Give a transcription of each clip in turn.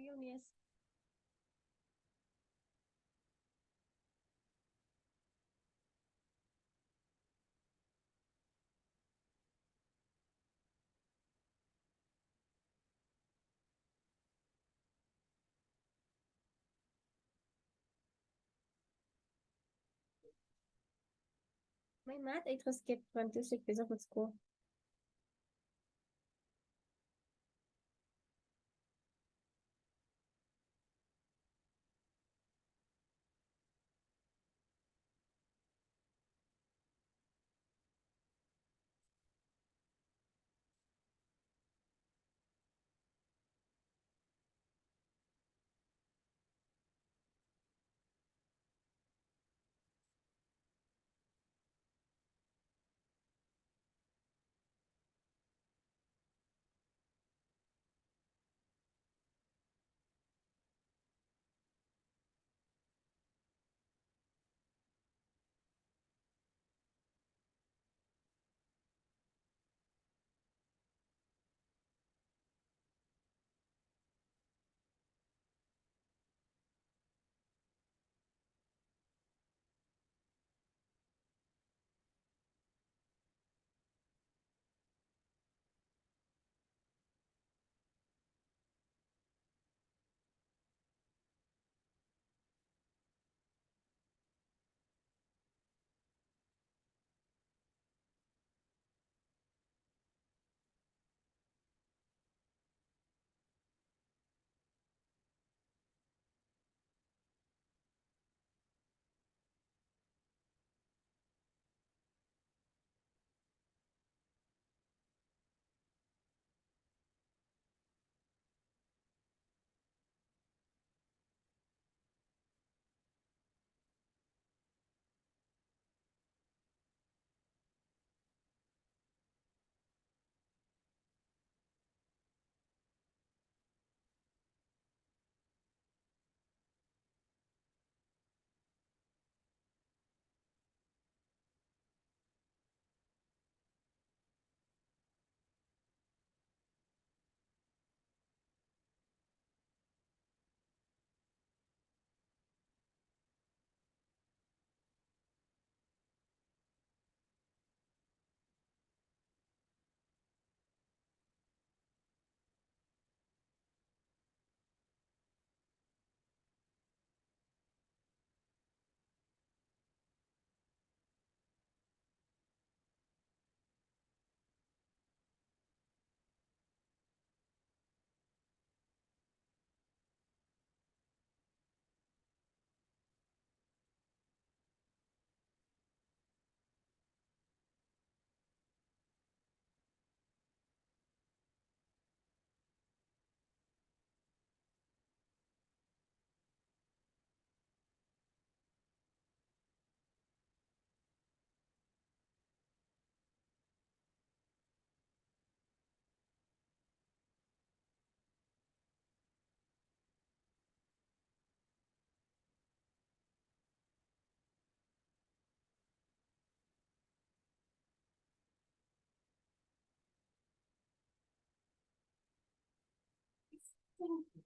Eunice. My math, I just skipped 1 to 6 because of school.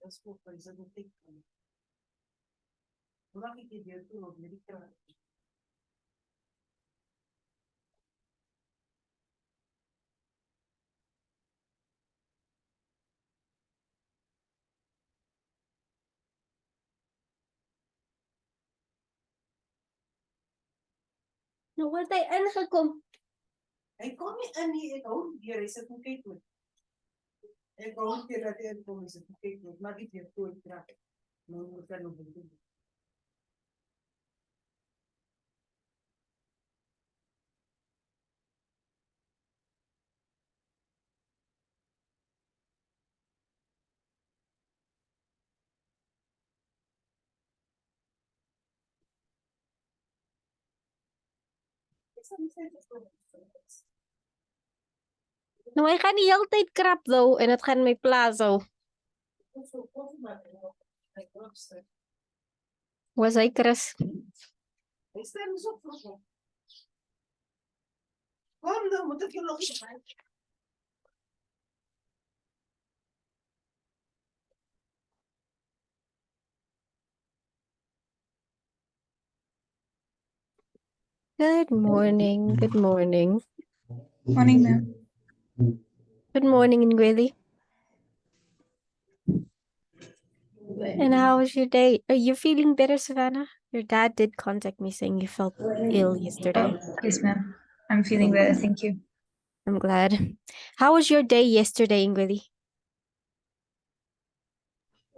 Desculpa, isso eu não tenho como. Lá que dia tu americano. Nawaltay, anak ko. Ay, kung ani ikaw, dire sa kung kay tu. Ay, kung tira tira kung sa kung kay tu, magi tira tu tira. No ka no budu. Naway kan yaltay crap though, and it kan may plazo. Was I Chris? Estamos o fogo. Como não, muito que louco. Good morning. Good morning. Morning, ma'am. Good morning, Ngweli. And how was your day? Are you feeling better, Savannah? Your dad did contact me saying you felt ill yesterday. Oh, yes, ma'am. I'm feeling better. Thank you. I'm glad. How was your day yesterday, Ngweli?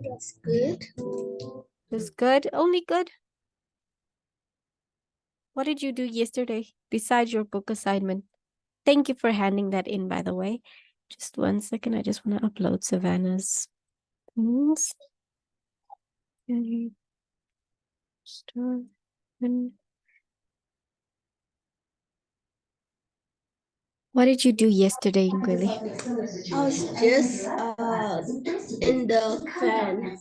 That's good. It was good? Only good? What did you do yesterday besides your book assignment? Thank you for handing that in, by the way. Just 1 second. I just want to upload Savannah's things. Okay. Start. What did you do yesterday, Ngweli? I was just in the fan.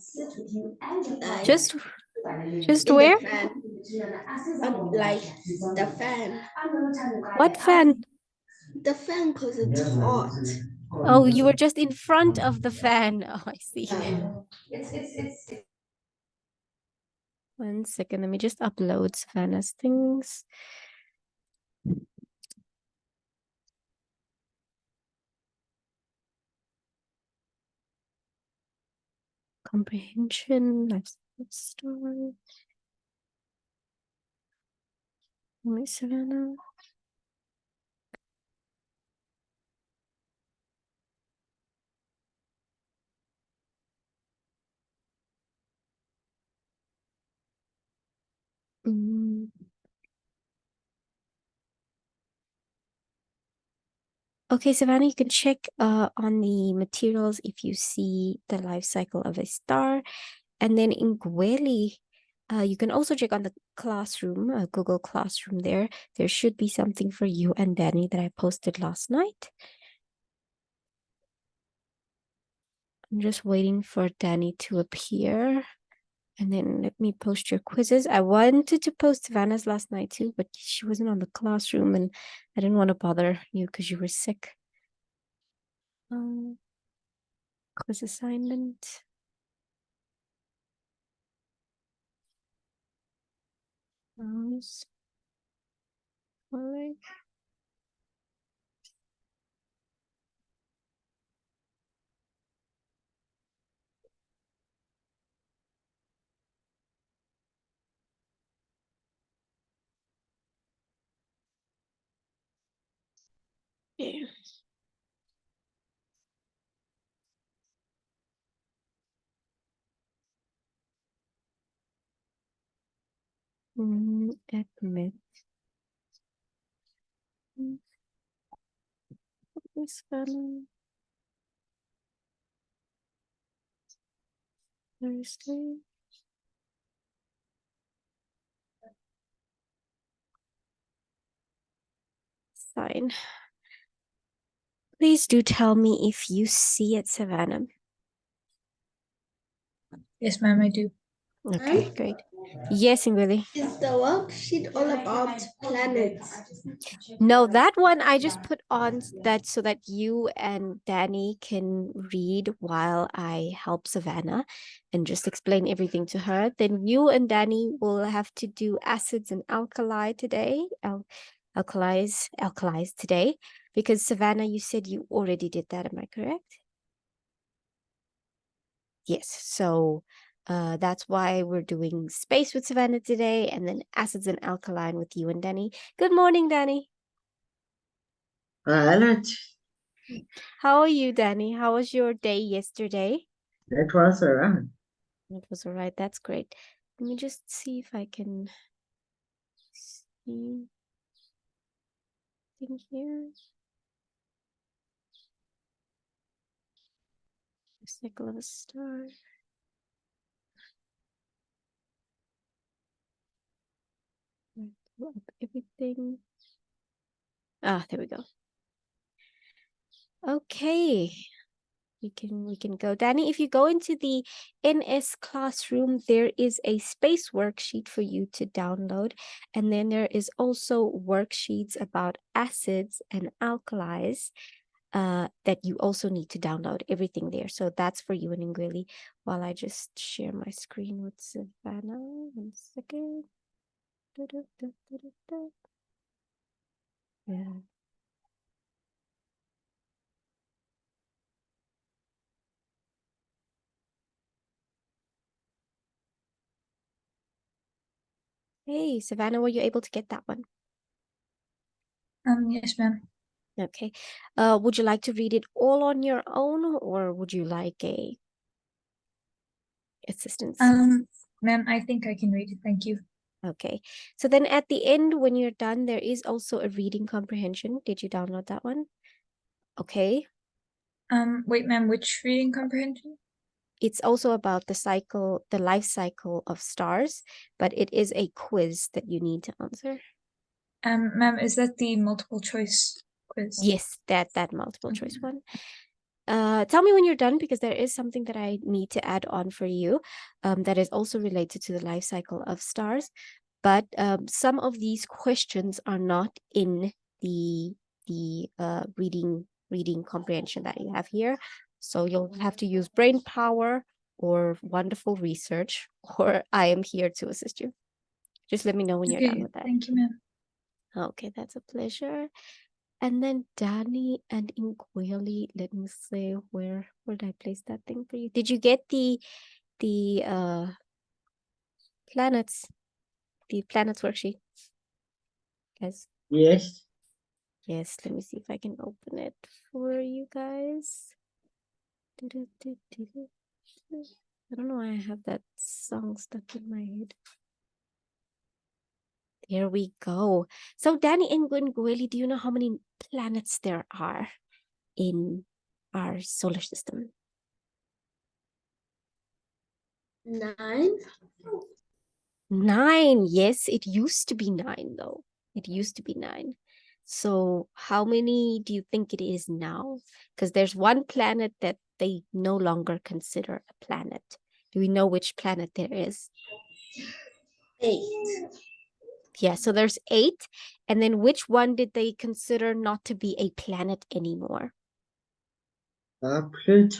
Like, Just in where? the fan. Like the fan. What fan? The fan because it's hot. Oh, you were just in front of the fan. Oh, I see. 1 second. Let me just upload Savannah's things. Comprehension, life story. Wait, Savannah. Mm. Okay, Savannah, you can check on the materials if you see the life cycle of a star. And then in Ngweli, you can also check on the classroom, Google Classroom there. There should be something for you and Danny that I posted last night. I'm just waiting for Danny to appear. And then let me post your quizzes. I wanted to post Savannah's last night too, but she wasn't on the classroom and I didn't want to bother you because you were sick. Quiz assignment. Yeah. Admit. Savannah. Thursday. Fine. Please do tell me if you see it, Savannah. Yes, ma'am, I do. Okay, great. Yes, Ngweli. Is the worksheet all about planets? No, that one I just put on that so that you and Danny can read while I help Savannah and just explain everything to her. Then you and Danny will have to do acids and alkali today. Alkalis today, because Savannah, you said you already did that. Am I correct? Yes. So that's why we're doing space with Savannah today, and then acids and alkaline with you and Danny. Good morning, Danny. Violet, How are you, Danny? How was your day yesterday? that was around. It was all right. That's great. Let me just see if I can see in here. Cycle of a star. Pull up everything. Ah, there we go. Okay. We can go. Danny, if you go into the NS Classroom, there is a space worksheet for you to download. And then there is also worksheets about acids and alkalis that you also need to download, everything there. So that's for you and Ngweli. While I just share my screen with Savannah. 1 second. Yeah. Hey, Savannah, were you able to get that one? Yes, ma'am. Okay. Would you like to read it all on your own, or would you like a assistance? Ma'am, I think I can read it. Thank you. Okay. So then at the end, when you're done, there is also a reading comprehension. Did you download that one? Okay. Wait, ma'am, which reading comprehension? It's also about the life cycle of stars, but it is a quiz that you need to answer. Ma'am, is that the multiple choice quiz? Yes, that multiple choice one. Tell me when you're done, because there is something that I need to add on for you, that is also related to the life cycle of stars. But some of these questions are not in the reading comprehension that you have here. So you'll have to use brain power or wonderful research, or I am here to assist you. Just let me know when you're done Okay, with that. thank you, ma'am. Okay, that's a pleasure. And then Danny and Ingueli, let me see, where did I place that thing for you? Did you get the planets, the planets worksheet? Guys, Yes. yes, let me see if I can open it for you guys. I don't know why I have that song stuck in my head. There we go. So Danny and Ingueli, do you know how many planets there are in our solar system? 9. 9. Yes, it used to be 9 though. It used to be 9. So how many do you think it is now? Because there's one planet that they no longer consider a planet. Do we know which planet there is? 8. Yeah, so there's 8. And then which one did they consider not to be a planet anymore? Pluto.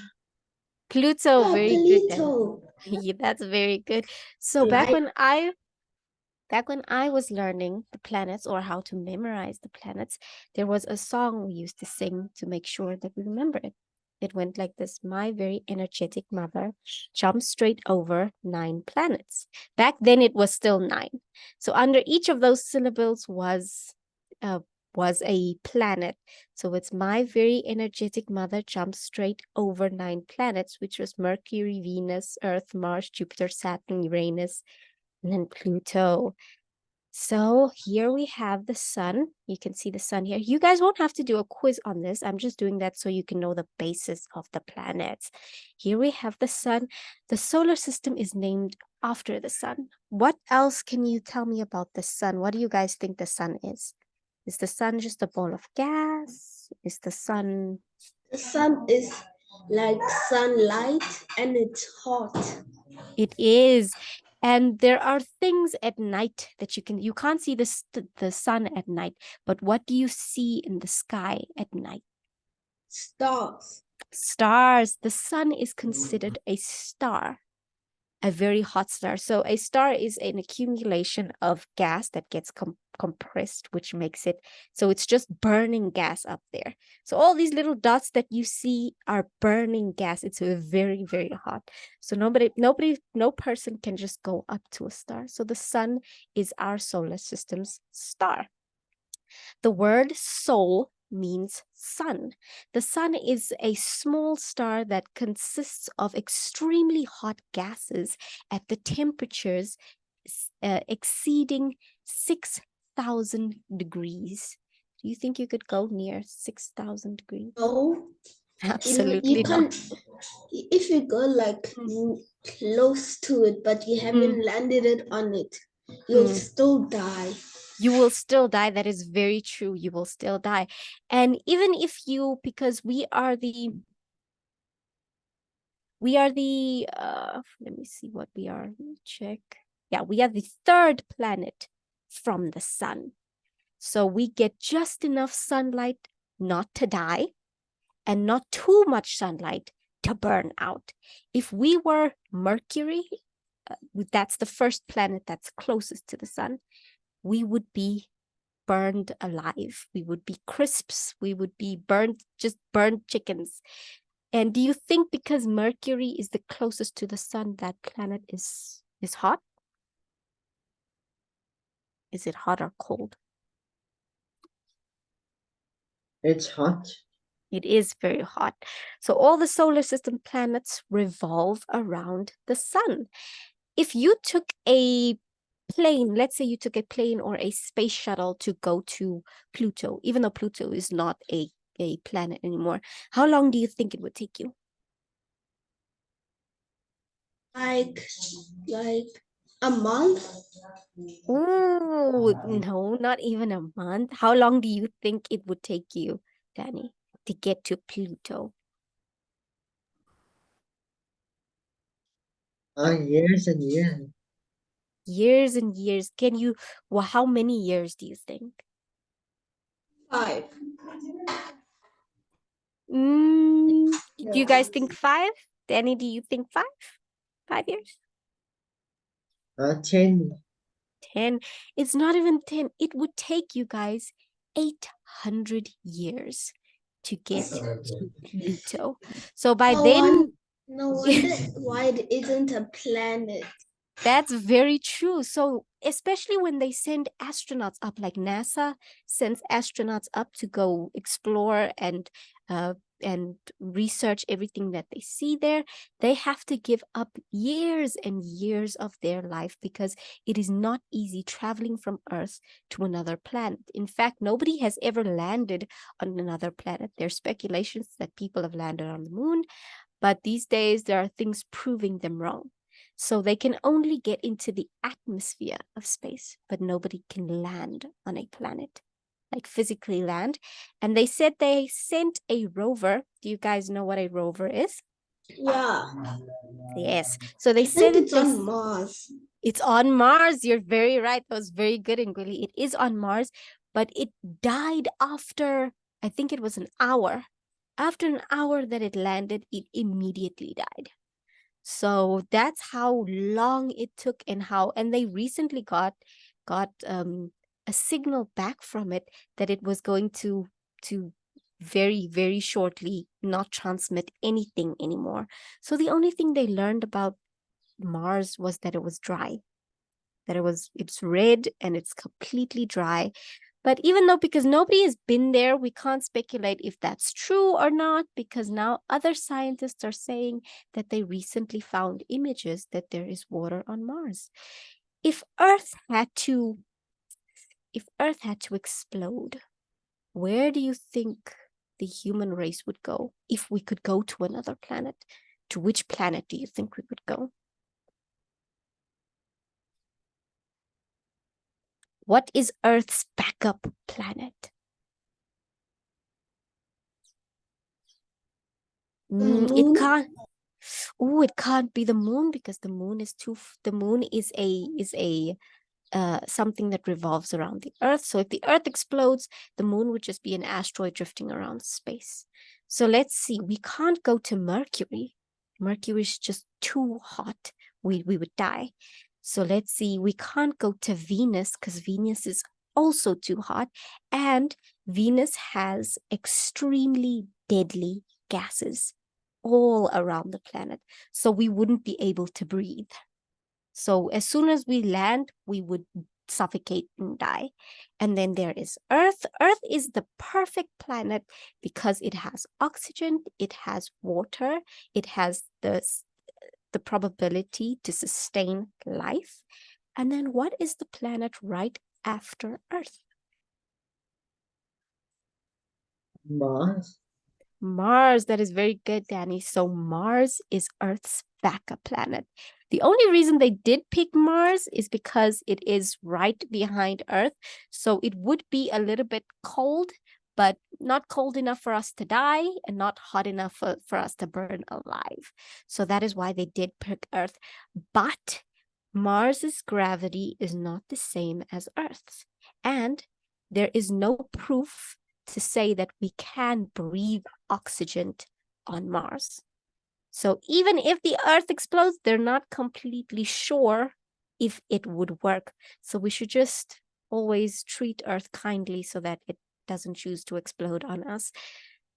Pluto, Oh, very good. Danny. Pluto. Yeah, that's very good. So back when I was learning the planets, or how to memorize the planets, there was a song we used to sing to make sure that we remember it. It went like this: my very energetic mother jumped straight over 9 planets. Back then it was still 9. So under each of those syllables was a planet. So it's my very energetic mother jumped straight over 9 planets, which was Mercury, Venus, Earth, Mars, Jupiter, Saturn, Uranus, and then Pluto. So here we have the sun. You can see the sun here. You guys won't have to do a quiz on this. I'm just doing that so you can know the basis of the planets. Here we have the sun. The solar system is named after the sun. What else can you tell me about the sun? What do you guys think the sun is? Is the sun just a ball of gas? Is the sun... The sun is like sunlight and it's hot. It is. And there are things at night that you can't see the sun at night, but what do you see in the sky at night? Stars. Stars. The sun is considered a star, a very hot star. So a star is an accumulation of gas that gets compressed, which makes it so it's just burning gas up there. So all these little dots that you see are burning gas. It's very, very hot. So no person can just go up to a star. So the sun is our solar system's star. The word soul means sun. The sun is a small star that consists of extremely hot gases at the temperatures exceeding 6,000 degrees. Do you think you could go near 6,000 degrees? No, Absolutely you not. can't. If you go like close to it, but you haven't landed it on it, you'll still die. You will still die. That is very true. You will still die. And even if you, because we are the, let me see what we are. Let me check. Yeah, we are the 3rd planet from the sun. So we get just enough sunlight not to die, and not too much sunlight to burn out. If we were Mercury, that's the 1st planet that's closest to the sun, we would be burned alive. We would be crisps. We would be just burned chickens. And do you think because Mercury is the closest to the sun, that planet is hot? Is it hot or cold? It's hot. It is very hot. So all the solar system planets revolve around the sun. If you took a plane, let's say you took a plane or a space shuttle to go to Pluto, even though Pluto is not a planet anymore, how long do you think it would take you? Like a month? Oh, no, not even a month. How long do you think it would take you, Danny, to get to Pluto? Years and years. Years and years. Well, how many years do you think? 5. Do you guys think 5? Danny, do you think 5? 5 years? 10. 10. It's not even 10. It would take you guys 800 years to get to Pluto. So by then, No wonder why it isn't a planet. that's very true. So especially when they send astronauts up, like NASA sends astronauts up to go explore and research everything that they see there, they have to give up years and years of their life because it is not easy traveling from Earth to another planet. In fact, nobody has ever landed on another planet. There's speculations that people have landed on the moon, but these days there are things proving them wrong. So they can only get into the atmosphere of space, but nobody can land on a planet, like physically land. And they said they sent a rover. Do you guys know what a rover is? Yeah. Yes. So they I think said it's on Mars. it's on Mars. You're very right. That was very good, Ngwili. It is on Mars, but it died after, I think it was an hour. After an hour that it landed, it immediately died. So that's how long it took and they recently got a signal back from it that it was going to very, very shortly not transmit anything anymore. So the only thing they learned about Mars was that it was dry, that it's red and it's completely dry. But even though, because nobody has been there, we can't speculate if that's true or not, because now other scientists are saying that they recently found images that there is water on Mars. If Earth had to explode, where do you think the human race would go if we could go to another planet? To which planet do you think we would go? What is Earth's backup planet? It can't. Oh, it can't be the moon because the moon is a something that revolves around the Earth. So if the Earth explodes, the moon would just be an asteroid drifting around space. So let's see. We can't go to Mercury. Mercury is just too hot. We would die. So let's see. We can't go to Venus because Venus is also too hot. And Venus has extremely deadly gases all around the planet. So we wouldn't be able to breathe. So as soon as we land, we would suffocate and die. And then there is Earth. Earth is the perfect planet because it has oxygen, it has water, it has the probability to sustain life. And then what is the planet right after Earth? Mars. Mars, that is very good, Danny. So Mars is Earth's backup planet. The only reason they did pick Mars is because it is right behind Earth. So it would be a little bit cold, but not cold enough for us to die and not hot enough for us to burn alive. So that is why they did pick Earth. But Mars's gravity is not the same as Earth's. And there is no proof to say that we can breathe oxygen on Mars. So even if the Earth explodes, they're not completely sure if it would work. So we should just always treat Earth kindly so that it doesn't choose to explode on us.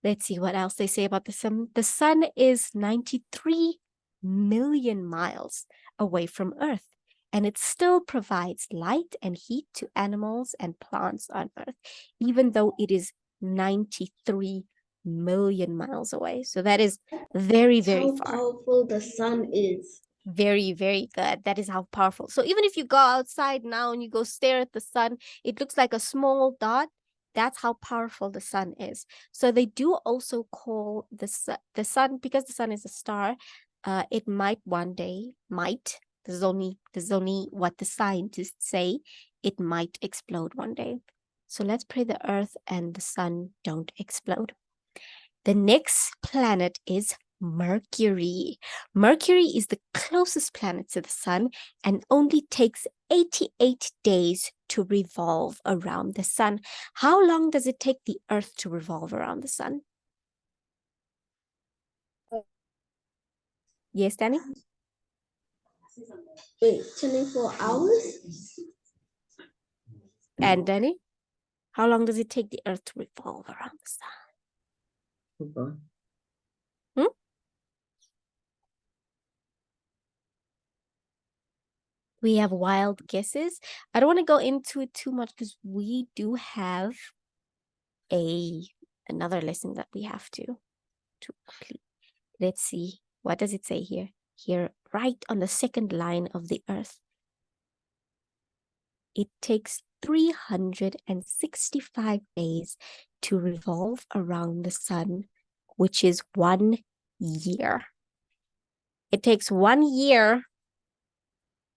Let's see what else they say about the sun. The sun is 93 million miles away from Earth, and it still provides light and heat to animals and plants on Earth, even though it is 93 million miles away. So that is very, very How far. powerful the sun is. Very, very good. That is how powerful. So even if you go outside now and you go stare at the sun, it looks like a small dot. That's how powerful the sun is. So they do also call the sun, because the sun is a star, it might one day, this is only what the scientists say, it might explode one day. So let's pray the Earth and the sun don't explode. The next planet is Mercury. Mercury is the closest planet to the sun and only takes 88 days to revolve around the sun. How long does it take the Earth to revolve around the sun? Yes, Danny? Wait, 24 hours? And Danny? How long does it take the Earth to revolve around the sun? Hold on. We have wild guesses. I don't want to go into it too much because we do have another lesson that we have to complete. Let's see. What does it say here? Here, right on the second line of the Earth. It takes 365 days to revolve around the sun, which is 1 year. It takes 1 year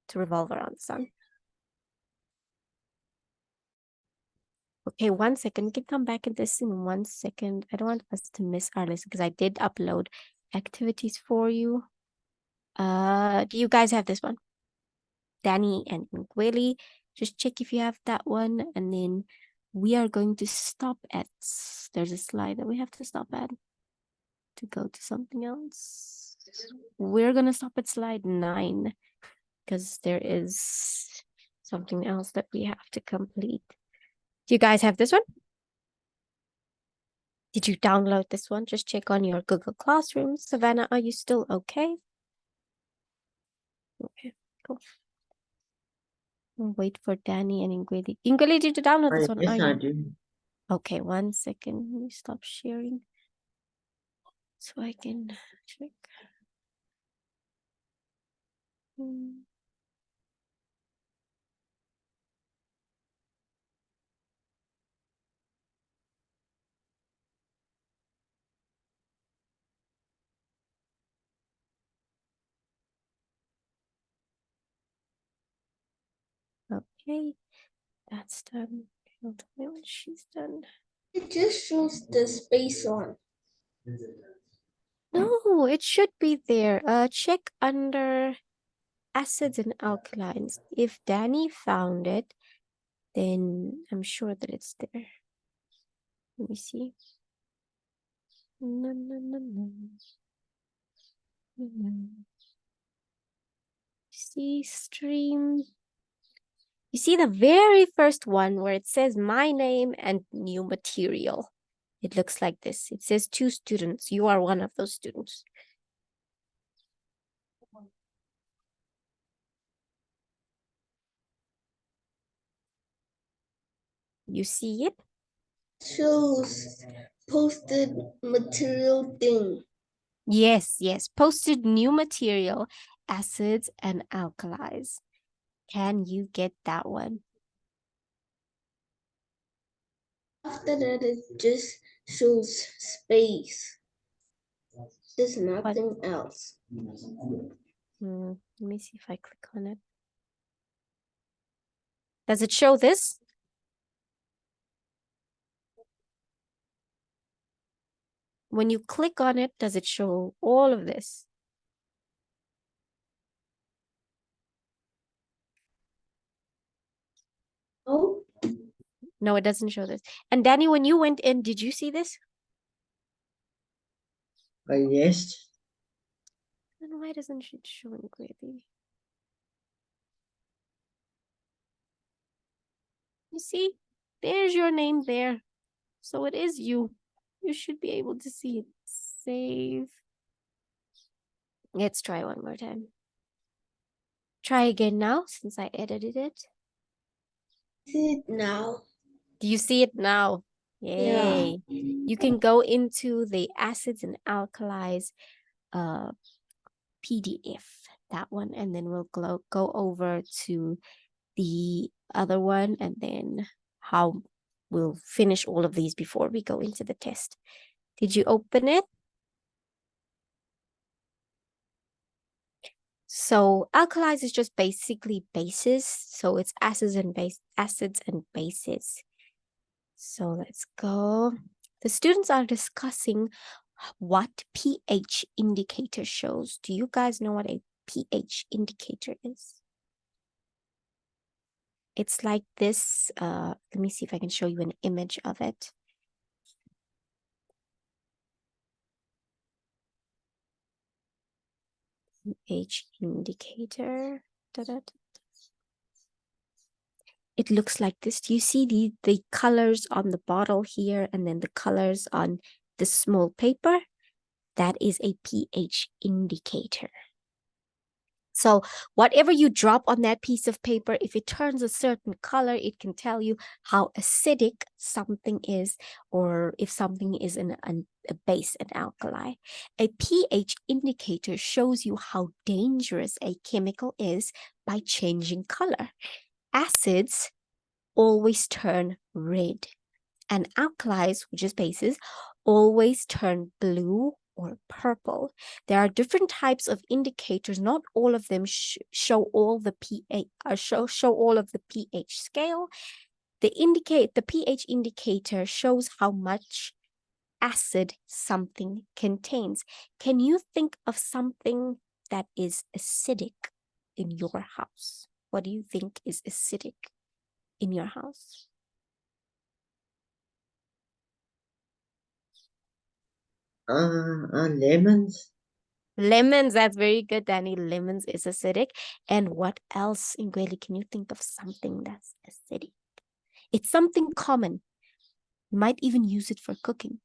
to revolve around the sun. Okay, 1 second. We can come back at this in 1 second. I don't want us to miss our lesson because I did upload activities for you. Do you guys have this one? Danny and Gweli, just check if you have that one, and then we are going to stop at, there's a slide that we have to stop at to go to something else. We're gonna stop at slide 9 because there is something else that we have to complete. Do you guys have this one? Did you download this one? Just check on your Google Classroom. Savannah, are you still okay? Okay, cool. We'll wait for Danny and Ingweli. Ingweli, did you download this one? Yes, Are I you? do. Okay, 1 second. Let me stop sharing so I can check. Okay, that's done. She'll tell me when she's done. It just shows the space on. No, it should be there. Check under acids and alkalines. If Danny found it, then I'm sure that it's there. Let me see. No, no, no, no. No. See stream. You see the very first one where it says my name and new material. It looks like this. It says 2 students. You are one of those students. You see it? Shows posted material thing. Yes, yes. Posted new material, acids and alkalis. Can you get that one? After that, it just shows space. There's nothing else. Let me see if I click on it. Does it show this? When you click on it, does it show all of this? Oh, No, it doesn't show this. And Danny, when you went in, did you see this? Yes. Then why doesn't it show in clearly? You see, there's your name there. So it is you. You should be able to see it. Save. Let's try one more time. Try again now since I edited it. See it now. Do you see it now? Yay. You can go into the acids and alkalis PDF, that one, and then we'll go over to the other one, and then how we'll finish all of these before we go into the test. Did you open it? So alkalis is just basically bases. So it's acids and bases. So let's go. The students are discussing what pH indicator shows. Do you guys know what a pH indicator is? It's like this. Let me see if I can show you an image of it. pH indicator. It looks like this. Do you see the colors on the bottle here and then the colors on the small paper? That is a pH indicator. So whatever you drop on that piece of paper, if it turns a certain color, it can tell you how acidic something is, or if something is a base, an alkali. A pH indicator shows you how dangerous a chemical is by changing color. Acids always turn red, and alkalis, which is bases, always turn blue or purple. There are different types of indicators. Not all of them show all the pH show all of the pH scale. The pH indicator shows how much acid something contains. Can you think of something that is acidic in your house? What do you think is acidic in your house? Lemons. Lemons, that's very good, Danny. Lemons is acidic. And what else, Ngweli? Can you think of something that's acidic? It's something common. You might even use it for cooking.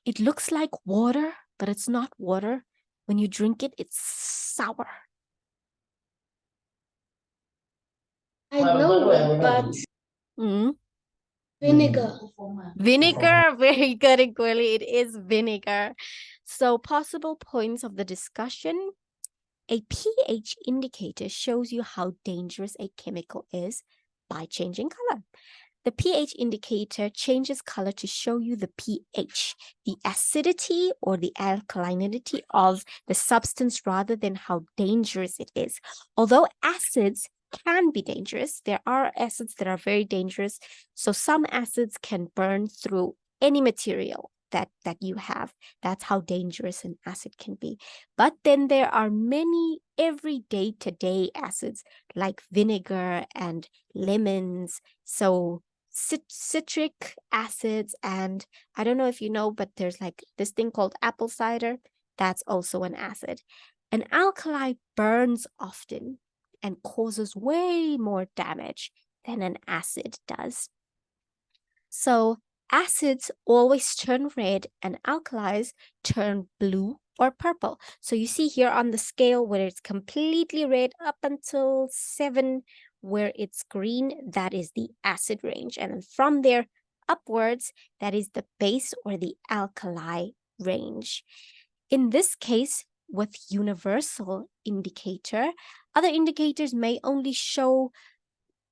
It looks like water, but it's not water. When you drink it, it's sour. I know it, but vinegar. Vinegar, very good, Ngweli. It is vinegar. So possible points of the discussion. A pH indicator shows you how dangerous a chemical is by changing color. The pH indicator changes color to show you the pH, the acidity or the alkalinity of the substance rather than how dangerous it is. Although acids can be dangerous, there are acids that are very dangerous. So some acids can burn through any material that you have. That's how dangerous an acid can be. But then there are many everyday today acids like vinegar and lemons. So citric acids, and I don't know if you know, but there's like this thing called apple cider. That's also an acid. An alkali burns often and causes way more damage than an acid does. So acids always turn red and alkalis turn blue or purple. So you see here on the scale where it's completely red up until 7, where it's green, that is the acid range. And then from there upwards, that is the base or the alkali range. In this case, with universal indicator, other indicators may only show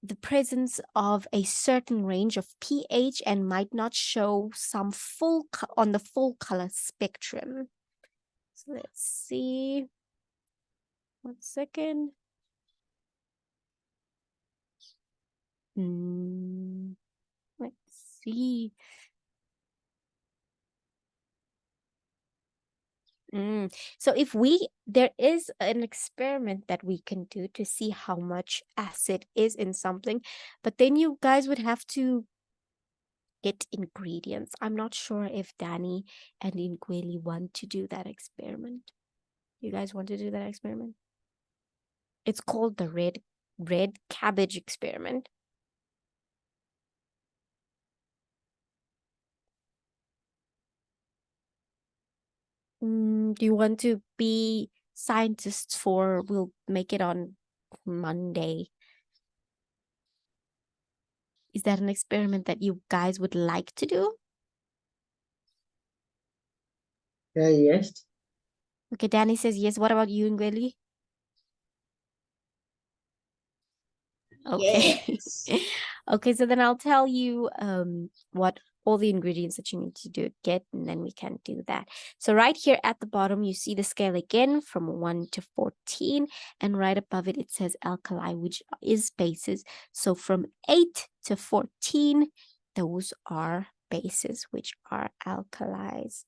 the presence of a certain range of pH and might not show some on the full color spectrum. So let's see. 1 second. Let's see. So if there is an experiment that we can do to see how much acid is in something, but then you guys would have to get ingredients. I'm not sure if Danny and Ngweli want to do that experiment. You guys want to do that experiment? It's called the red cabbage experiment. Do you want to be scientists for? We'll make it on Monday. Is that an experiment that you guys would like to do? Yes. Okay, Danny says yes. What about you, Ngweli? Okay. Yes. Okay, so then I'll tell you what all the ingredients that you need to get, and then we can do that. So right here at the bottom, you see the scale again from 1 to 14, and right above it, it says alkali, which is bases. So from 8 to 14, those are bases, which are alkalis.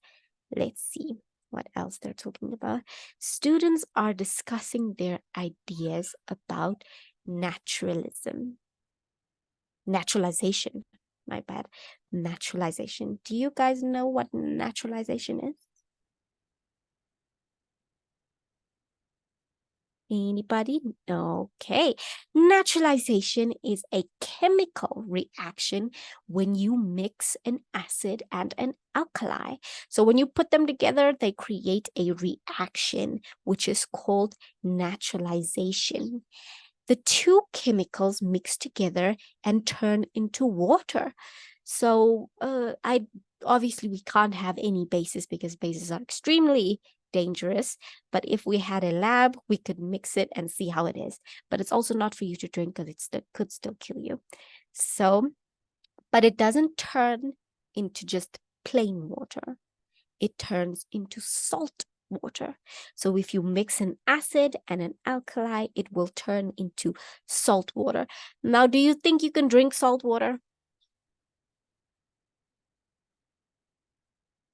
Let's see what else they're talking about. Students are discussing their ideas about naturalization, my bad, naturalization. Do you guys know what naturalization is? Anybody? Okay. Naturalization is a chemical reaction when you mix an acid and an alkali. So when you put them together, they create a reaction, which is called naturalization. The two chemicals mix together and turn into water. So obviously we can't have any bases because bases are extremely dangerous. But if we had a lab, we could mix it and see how it is. But it's also not for you to drink because it could still kill you. So, but it doesn't turn into just plain water. It turns into salt water. So if you mix an acid and an alkali, it will turn into salt water. Now, do you think you can drink salt water?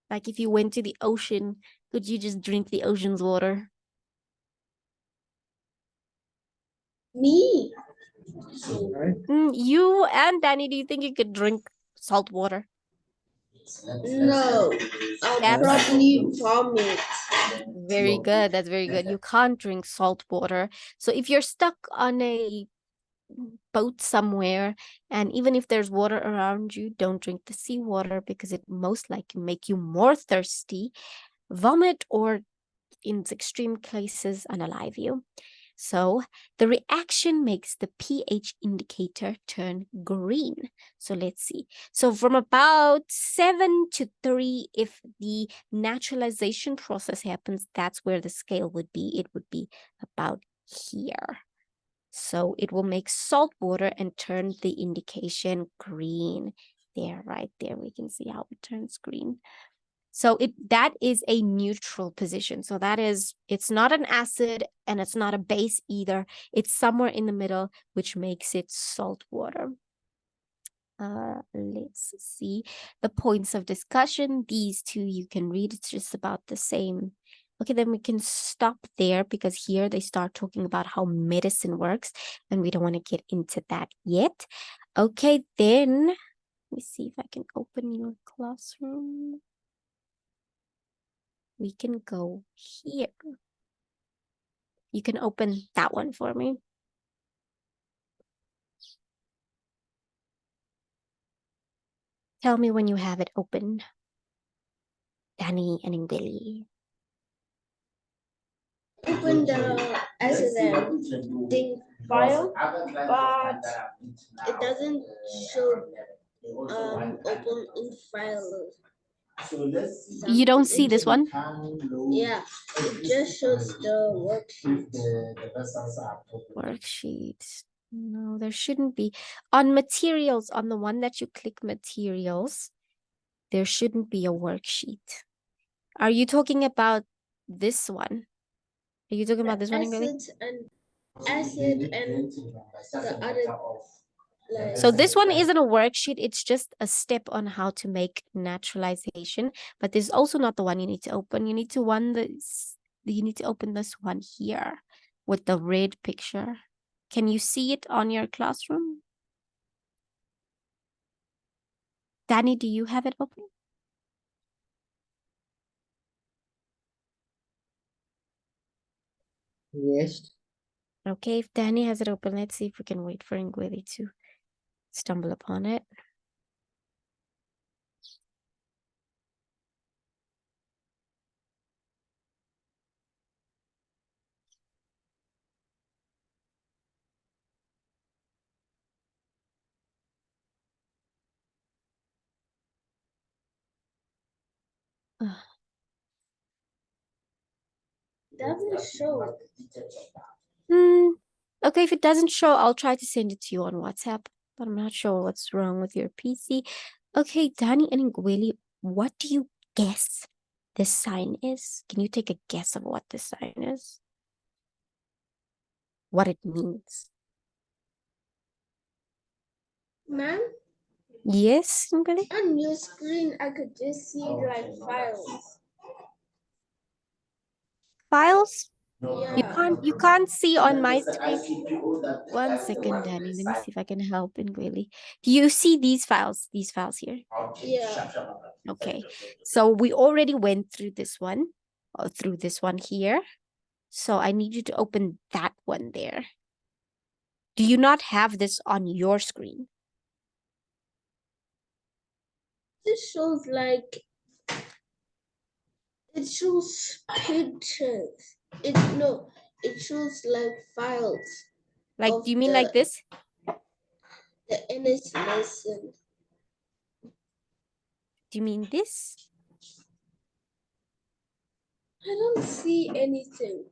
Like if you went to the ocean, could you just drink the ocean's water? Me? Right. You and Danny, do you think you could drink salt water? No. I'll Yep. probably vomit. Very good. That's very good. You can't drink salt water. So if you're stuck on a boat somewhere, and even if there's water around you, don't drink the seawater because it most likely make you more thirsty, vomit, or in extreme cases, unalive you. So the reaction makes the pH indicator turn green. So let's see. So from about 7 to 3, if the naturalization process happens, that's where the scale would be. It would be about here. So it will make salt water and turn the indication green. There, right there, we can see how it turns green. So that is a neutral position. So that is, it's not an acid and it's not a base either. It's somewhere in the middle, which makes it salt water. Let's see the points of discussion. These two you can read. It's just about the same. Okay, then we can stop there because here they start talking about how medicine works, and we don't want to get into that yet. Okay, then let me see if I can open your classroom. We can go here. You can open that one for me. Tell me when you have it open. Danny and Ngweli. Open the SSM thing file, but it doesn't show open in file. You don't see this one? Yeah, it just shows the worksheet. Worksheet. No, there shouldn't be. On materials, on the one that you click materials, there shouldn't be a worksheet. Are you talking about this one? Are you talking about this one, Ngweli? Acid and the other. So this one isn't a worksheet. It's just a step on how to make naturalization. But this is also not the one you need to open. You need to open this one here with the red picture. Can you see it on your classroom? Danny, do you have it open? Yes. Okay, if Danny has it open, let's see if we can wait for Ngweli to stumble upon it. Ah, Doesn't show. Okay, if it doesn't show, I'll try to send it to you on WhatsApp, but I'm not sure what's wrong with your PC. Okay, Danny and Ngweli, what do you guess this sign is? Can you take a guess of what this sign is? What it means? Ma'am, Yes, Ngweli? on your screen, I could just see like files. Files? Yeah. You can't see on my screen. One second, Danny. Let me see if I can help Ngweli. Do you see these files? These files here? Yeah. Okay. So we already went through this one, or through this one here. So I need you to open that one there. Do you not have this on your screen? This shows like it shows pictures. It shows like files. Like, Of do you mean like this? The NS lesson. Do you mean this? I don't see anything.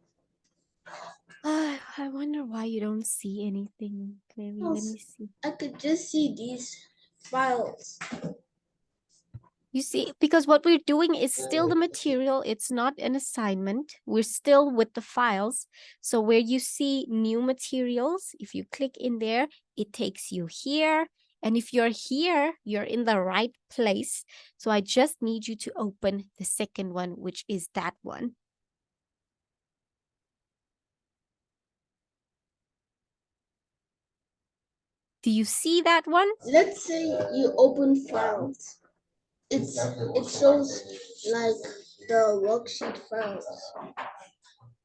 I wonder why you don't see anything clearly. Let me see. I could just see these files. You see, because what we're doing is still the material. It's not an assignment. We're still with the files. So where you see new materials, if you click in there, it takes you here. And if you're here, you're in the right place. So I just need you to open the second one, which is that one. Do you see that one? Let's say you open files. It shows like the worksheet files.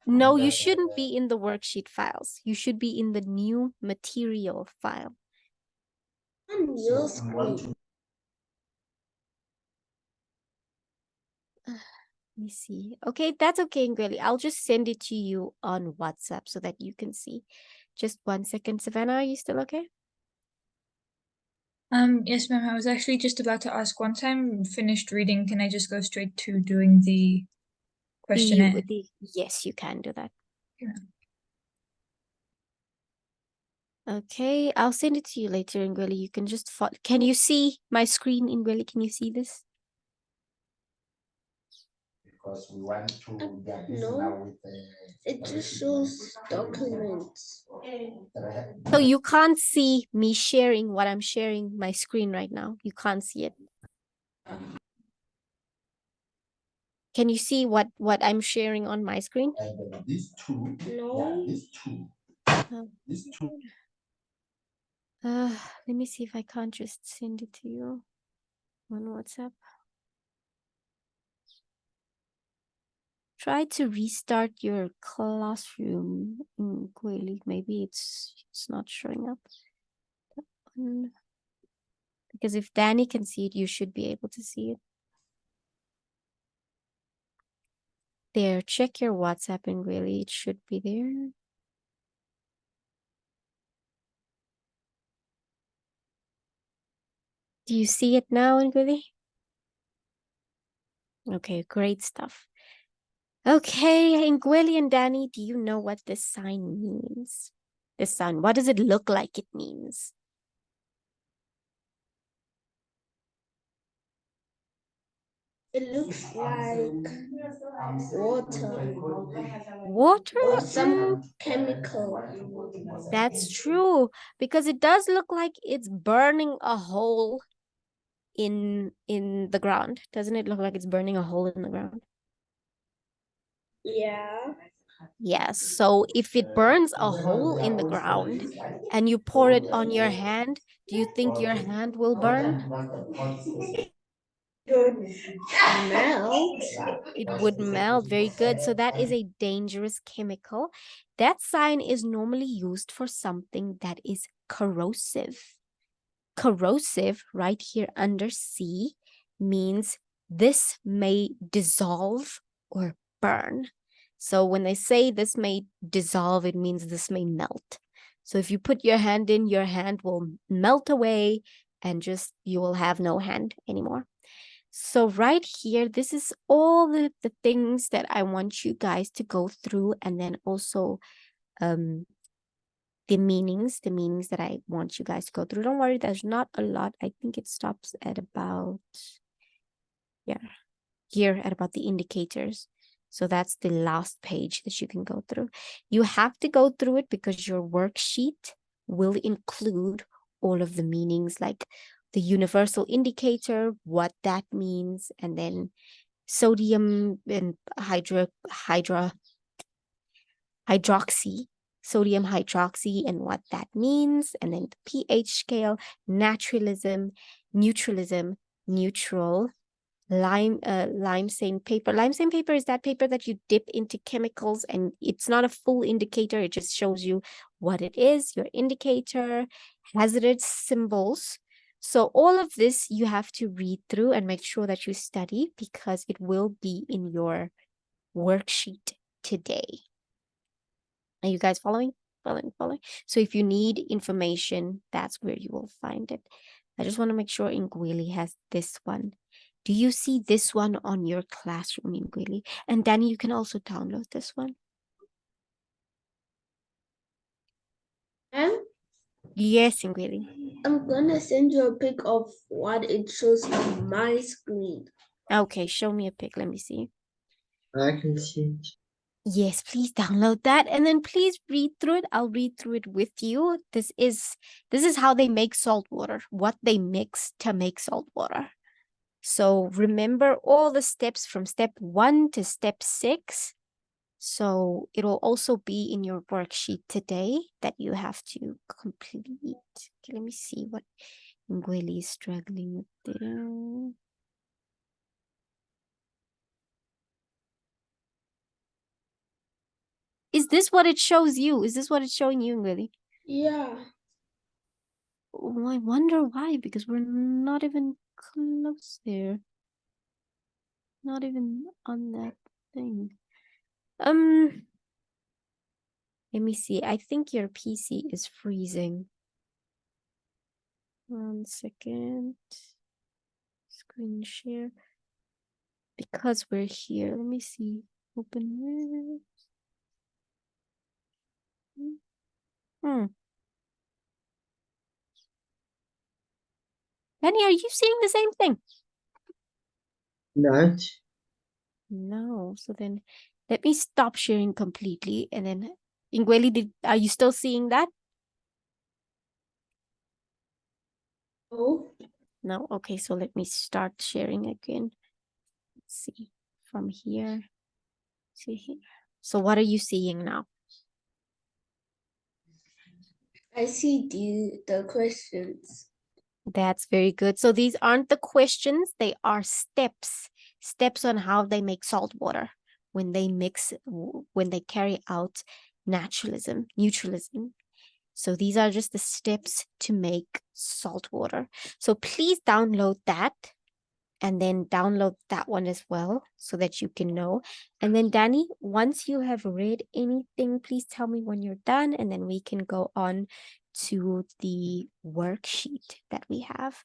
No, you shouldn't be in the worksheet files. You should be in the new material file. On your screen. Let me see. Okay, that's okay, Ngweli. I'll just send it to you on WhatsApp so that you can see. Just 1 second. Savannah, are you still okay? Yes, ma'am. I was actually just about to ask. Once I'm finished reading, can I just go straight to doing the questionnaire? Yes, you can do that. Yeah. Okay, I'll send it to you later, Ngweli. You can just follow. Can you see my screen, Ngweli? Can you see this? Because we want to get this No. now with It just shows documents. So you can't see me sharing what I'm sharing my screen right now. You can't see it. Can you see what I'm sharing on my screen? and these two. No. Yeah, these two. Oh. These two. Let me see if I can't just send it to you on WhatsApp. Try to restart your classroom in Kweli. Maybe it's not showing up. Because if Danny can see it, you should be able to see it. There, check your WhatsApp in Kweli. It should be there. Do you see it now, Ngweli? Okay, great stuff. Okay, Ngweli and Danny, do you know what this sign means? This sign, what does it look like it means? It looks like water Water? or some chemical. That's true, because it does look like it's burning a hole in the ground. Doesn't it look like it's burning a hole in the ground? Yeah. Yes, so if it burns a hole in the ground and you pour it on your hand, do you think your hand will burn? Melt. It would melt. Very good. So that is a dangerous chemical. That sign is normally used for something that is corrosive. Corrosive, right here under C, means this may dissolve or burn. So when they say this may dissolve, it means this may melt. So if you put your hand in, your hand will melt away and just you will have no hand anymore. So right here, this is all the things that I want you guys to go through, and then also the meanings that I want you guys to go through. Don't worry, there's not a lot. I think it stops at about, yeah, here at about the indicators. So that's the last page that you can go through. You have to go through it because your worksheet will include all of the meanings, like the universal indicator, what that means, and then sodium and hydroxy, sodium hydroxy and what that means, and then the pH scale, naturalism, neutralism, neutral, lime paper. Lime paper is that paper that you dip into chemicals, and it's not a full indicator. It just shows you what it is, your indicator, hazardous symbols. So all of this you have to read through and make sure that you study because it will be in your worksheet today. Are you guys following? Following. So if you need information, that's where you will find it. I just want to make sure Ingwili has this one. Do you see this one on your classroom, Ingwili? And Danny, you can also download this one. And Yes, Ingwili. I'm gonna send you a pic of what it shows on my screen. Okay, show me a pic. Let me see. I can see it. Yes, please download that and then please read through it. I'll read through it with you. This is how they make salt water, what they mix to make salt water. So remember all the steps from step 1 to step 6. So it'll also be in your worksheet today that you have to complete. Okay, let me see what Ngweli is struggling with there. Is this what it shows you? Is this what it's showing you, Ngweli? Yeah. Oh, I wonder why, because we're not even close there. Not even on that thing. Let me see. I think your PC is freezing. 1 second. Screen share. Because we're here. Let me see. Open with. Danny, are you seeing the same thing? Not. No. So then let me stop sharing completely. And then Ingweli, are you still seeing that? Oh. No. Okay, so let me start sharing again. Let's see. From here to here. So what are you seeing now? I see the questions. That's very good. So these aren't the questions, they are steps. Steps on how they make salt water when they mix, when they carry out naturalism, neutralism. So these are just the steps to make salt water. So please download that and then download that one as well so that you can know. And then Danny, once you have read anything, please tell me when you're done and then we can go on to the worksheet that we have.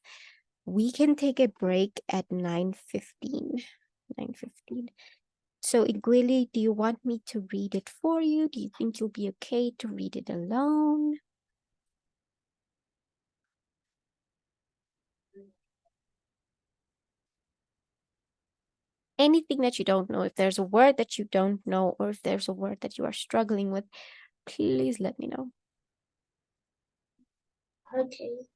We can take a break at 9:15. 9:15. So Igwili, do you want me to read it for you? Do you think you'll be okay to read it alone? Anything that you don't know, if there's a word that you don't know, or if there's a word that you are struggling with, please let me know. Okay.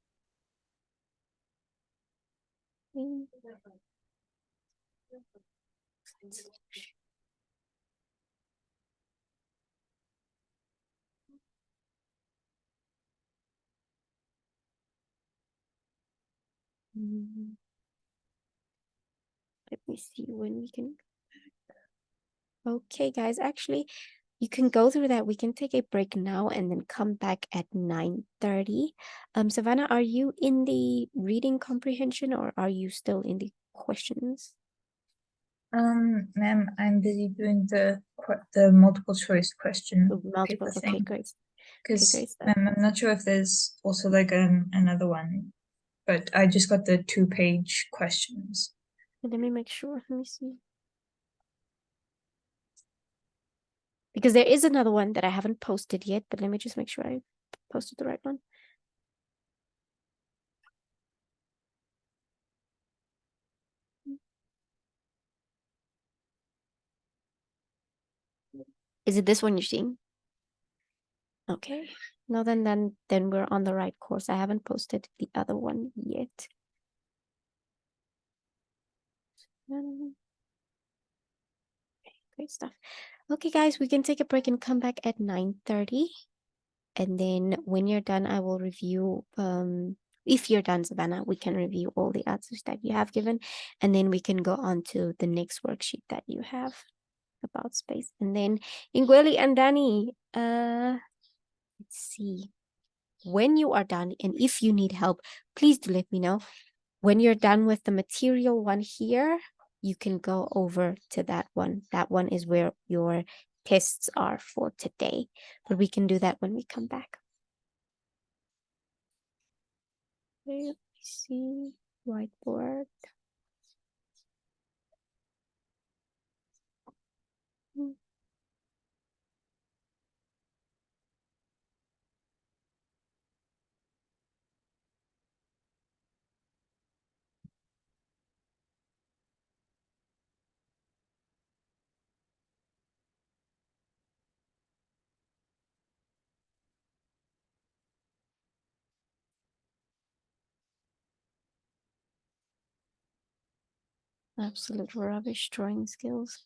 Let me see when we can. Okay, guys, actually, you can go through that. We can take a break now and then come back at 9:30. Savannah, are you in the reading comprehension or are you still in the questions? Ma'am, I'm busy doing the multiple choice question Multiple. paper Okay, thing. great. Because great stuff. ma'am, I'm not sure if there's also like another one, but I just got the 2-page questions. Let me make sure. Let me see. Because there is another one that I haven't posted yet, but let me just make sure I posted the right one. Is it this one you're seeing? Okay. No, then we're on the right course. I haven't posted the other one yet. Great stuff. Okay, guys, we can take a break and come back at 9:30. And then when you're done, I will review. If you're done, Savannah, we can review all the answers that you have given. And then we can go on to the next worksheet that you have about space. And then Ingweli and Danny, let's see. When you are done, and if you need help, please do let me know. When you're done with the material one here, you can go over to that one. That one is where your tests are for today. But we can do that when we come back. Okay, let me see. Whiteboard. Absolute rubbish drawing skills.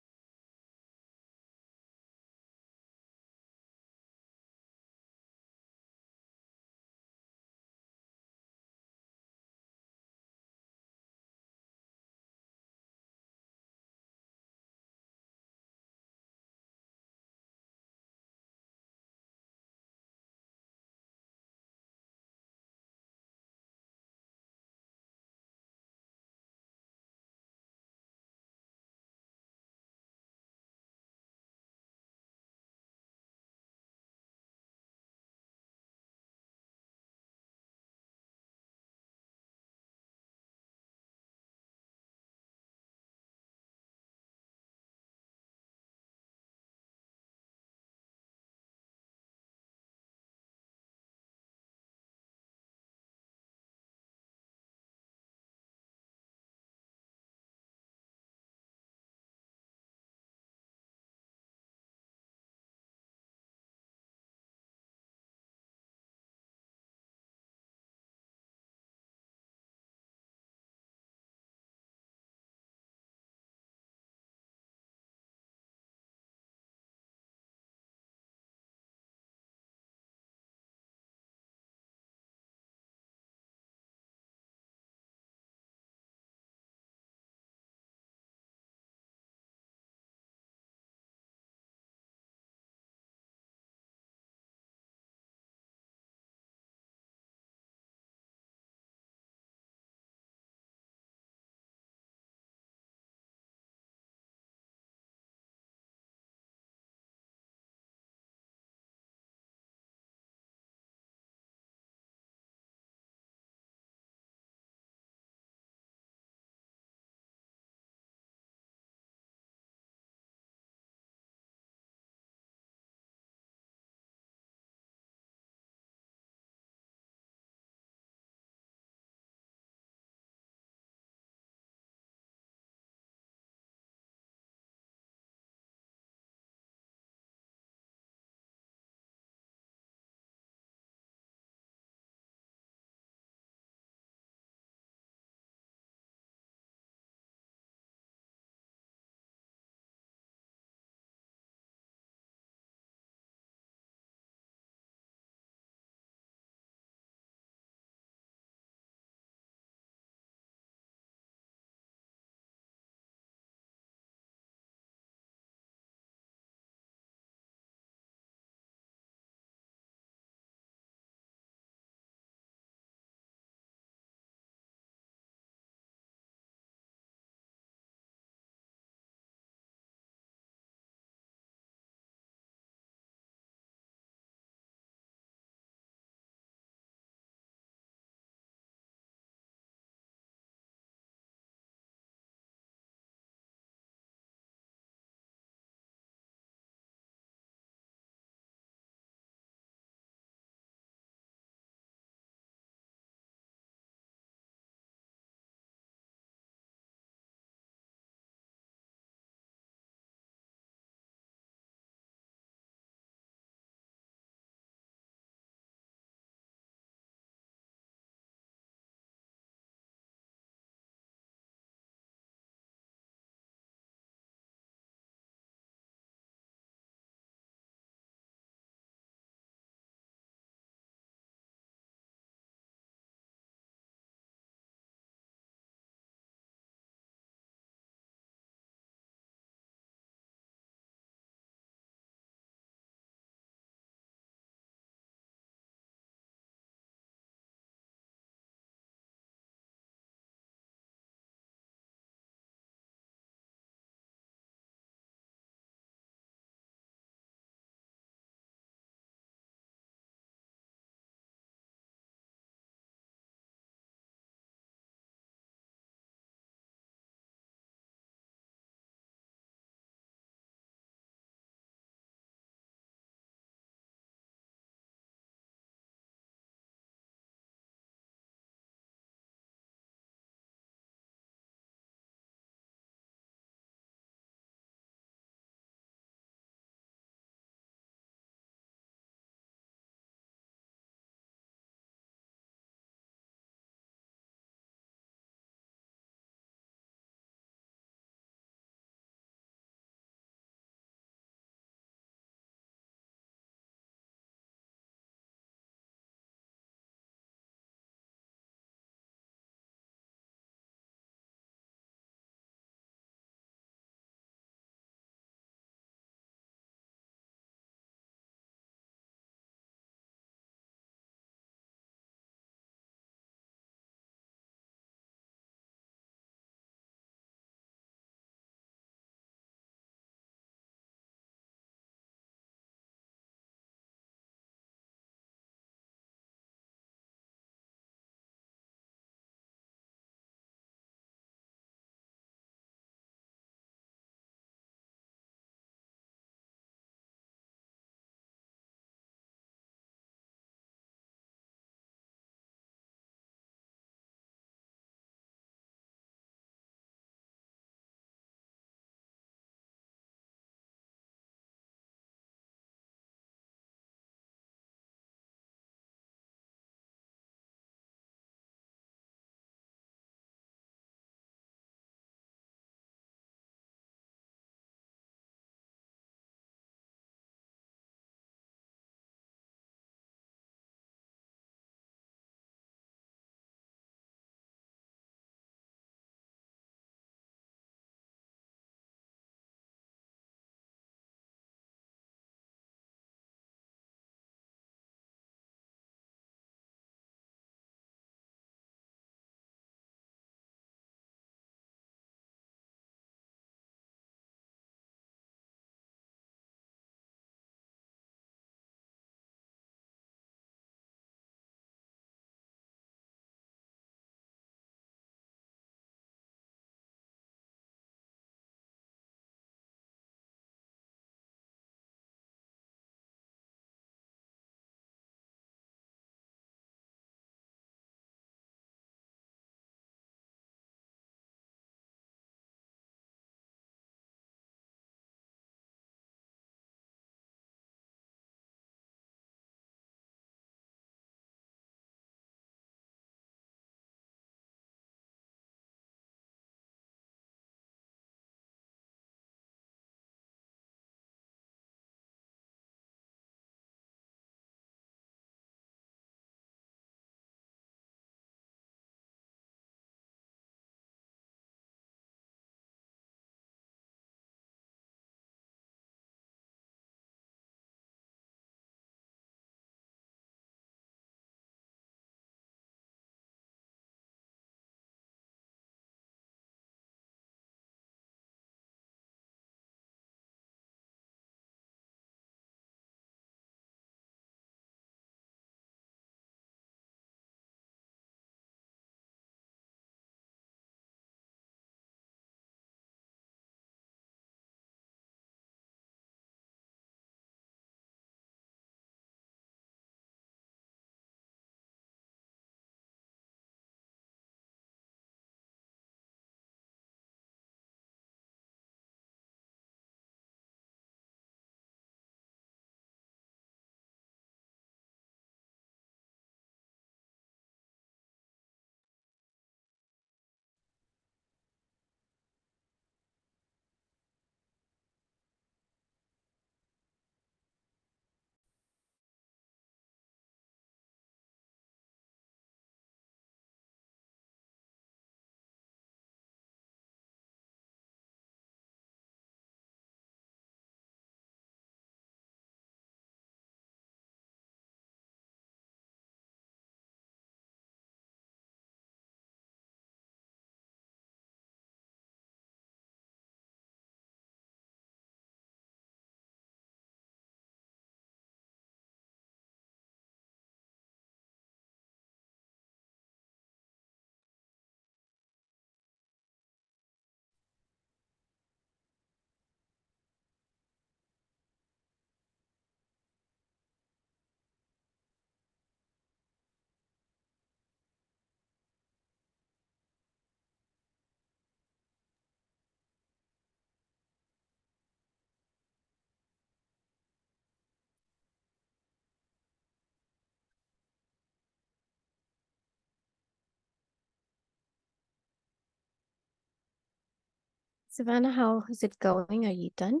Savannah, how is it going? Are you done?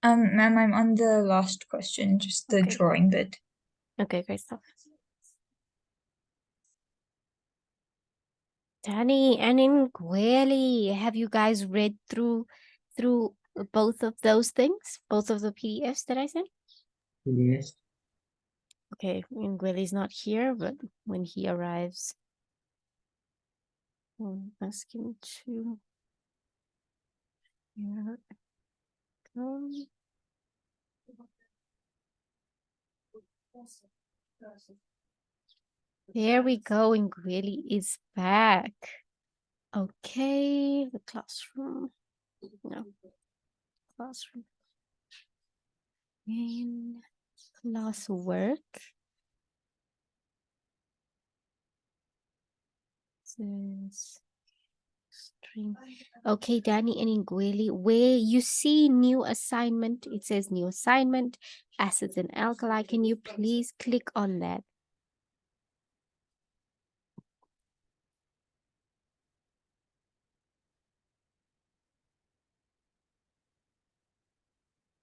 Ma'am, I'm on the last question, just the Okay. drawing bit. Okay, great stuff. Danny and Ngueli, have you guys read through both of those things? Both of the PDFs that I sent? Yes. Okay, Ngueli's not here, but when he arrives, I'll ask him to. Here it comes. There we go, Ngueli is back. Okay, the classroom. No, classroom. In classwork. Says string. Okay, Danny and Ngueli, where you see new assignment, it says new assignment, acids and alkali. Can you please click on that?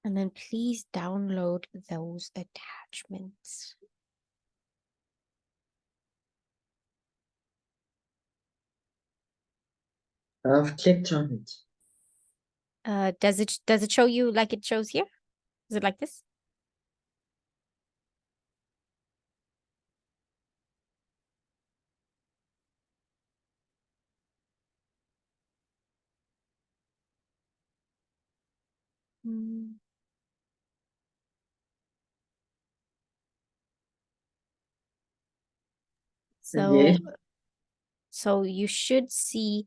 And then please download those attachments. I've clicked on it. Does it show you like it shows here? Is it like this? Mm. So, Yes. so you should see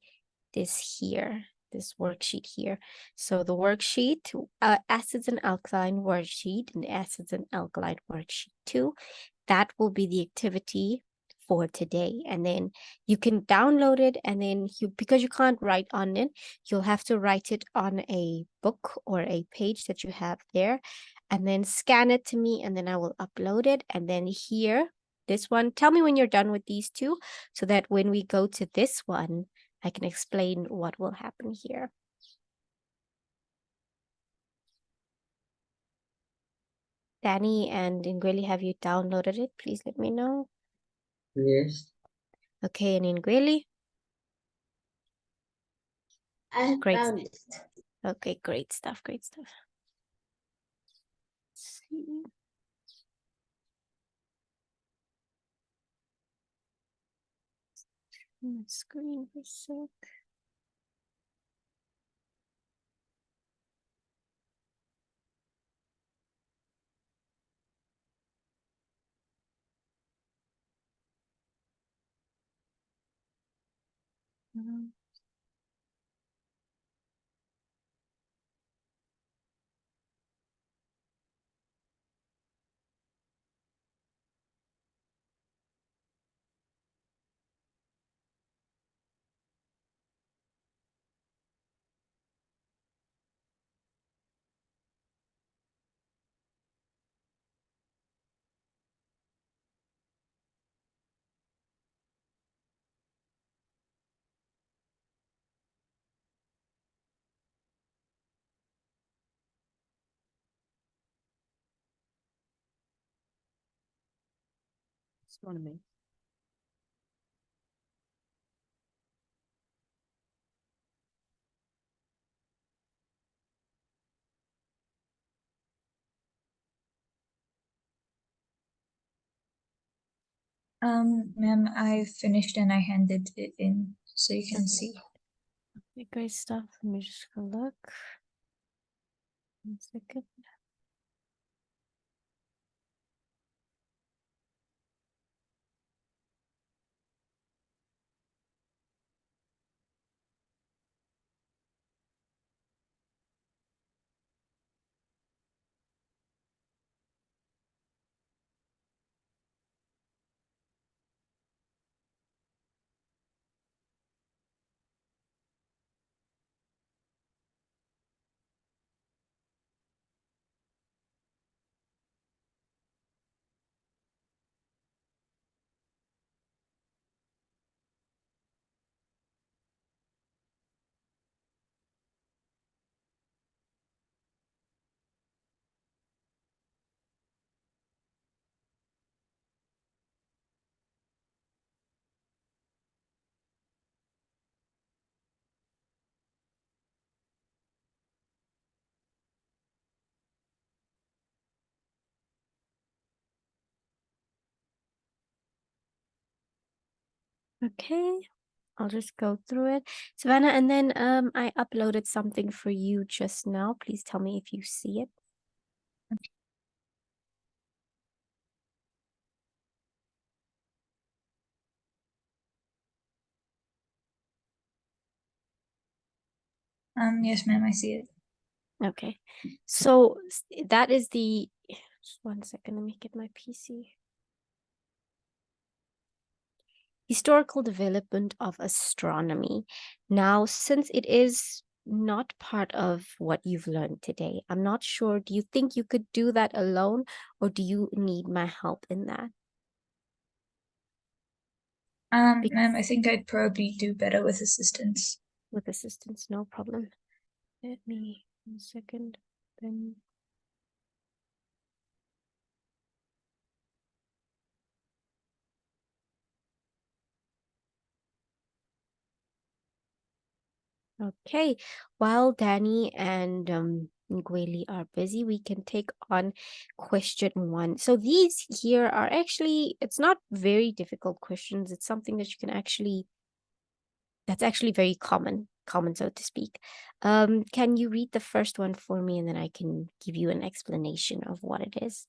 this here, this worksheet here. So the worksheet, acids and alkaline worksheet, and acids and alkaline worksheet 2, that will be the activity for today. And then you can download it, and then because you can't write on it, you'll have to write it on a book or a page that you have there, and then scan it to me, and then I will upload it. And then here, this one, tell me when you're done with these two, so that when we go to this one, I can explain what will happen here. Danny and Ngueli, have you downloaded it? Please let me know. Yes. Okay, and Ngueli? I Great. found it. Okay, great stuff, great stuff. Let's see. My screen for a sec. Um, Astronomy. Ma'am, I finished and I handed it in so you can see. Okay, great stuff. Let me just go look. 1 second. Okay, I'll just go through it. Savannah, and then I uploaded something for you just now. Please tell me if you see it. Yes, ma'am, I see it. Okay. So that is the just 1 second, let me get my PC. Historical development of astronomy. Now, since it is not part of what you've learned today, I'm not sure, do you think you could do that alone, or do you need my help in that? Ma'am, I think I'd probably do better with assistance. With assistance, no problem. Let me 1 second. Then okay, while Danny and Ngueli are busy, we can take on question 1. So these here are actually, it's not very difficult questions. It's something that you can actually, that's actually very common, so to speak. Can you read the first one for me, and then I can give you an explanation of what it is?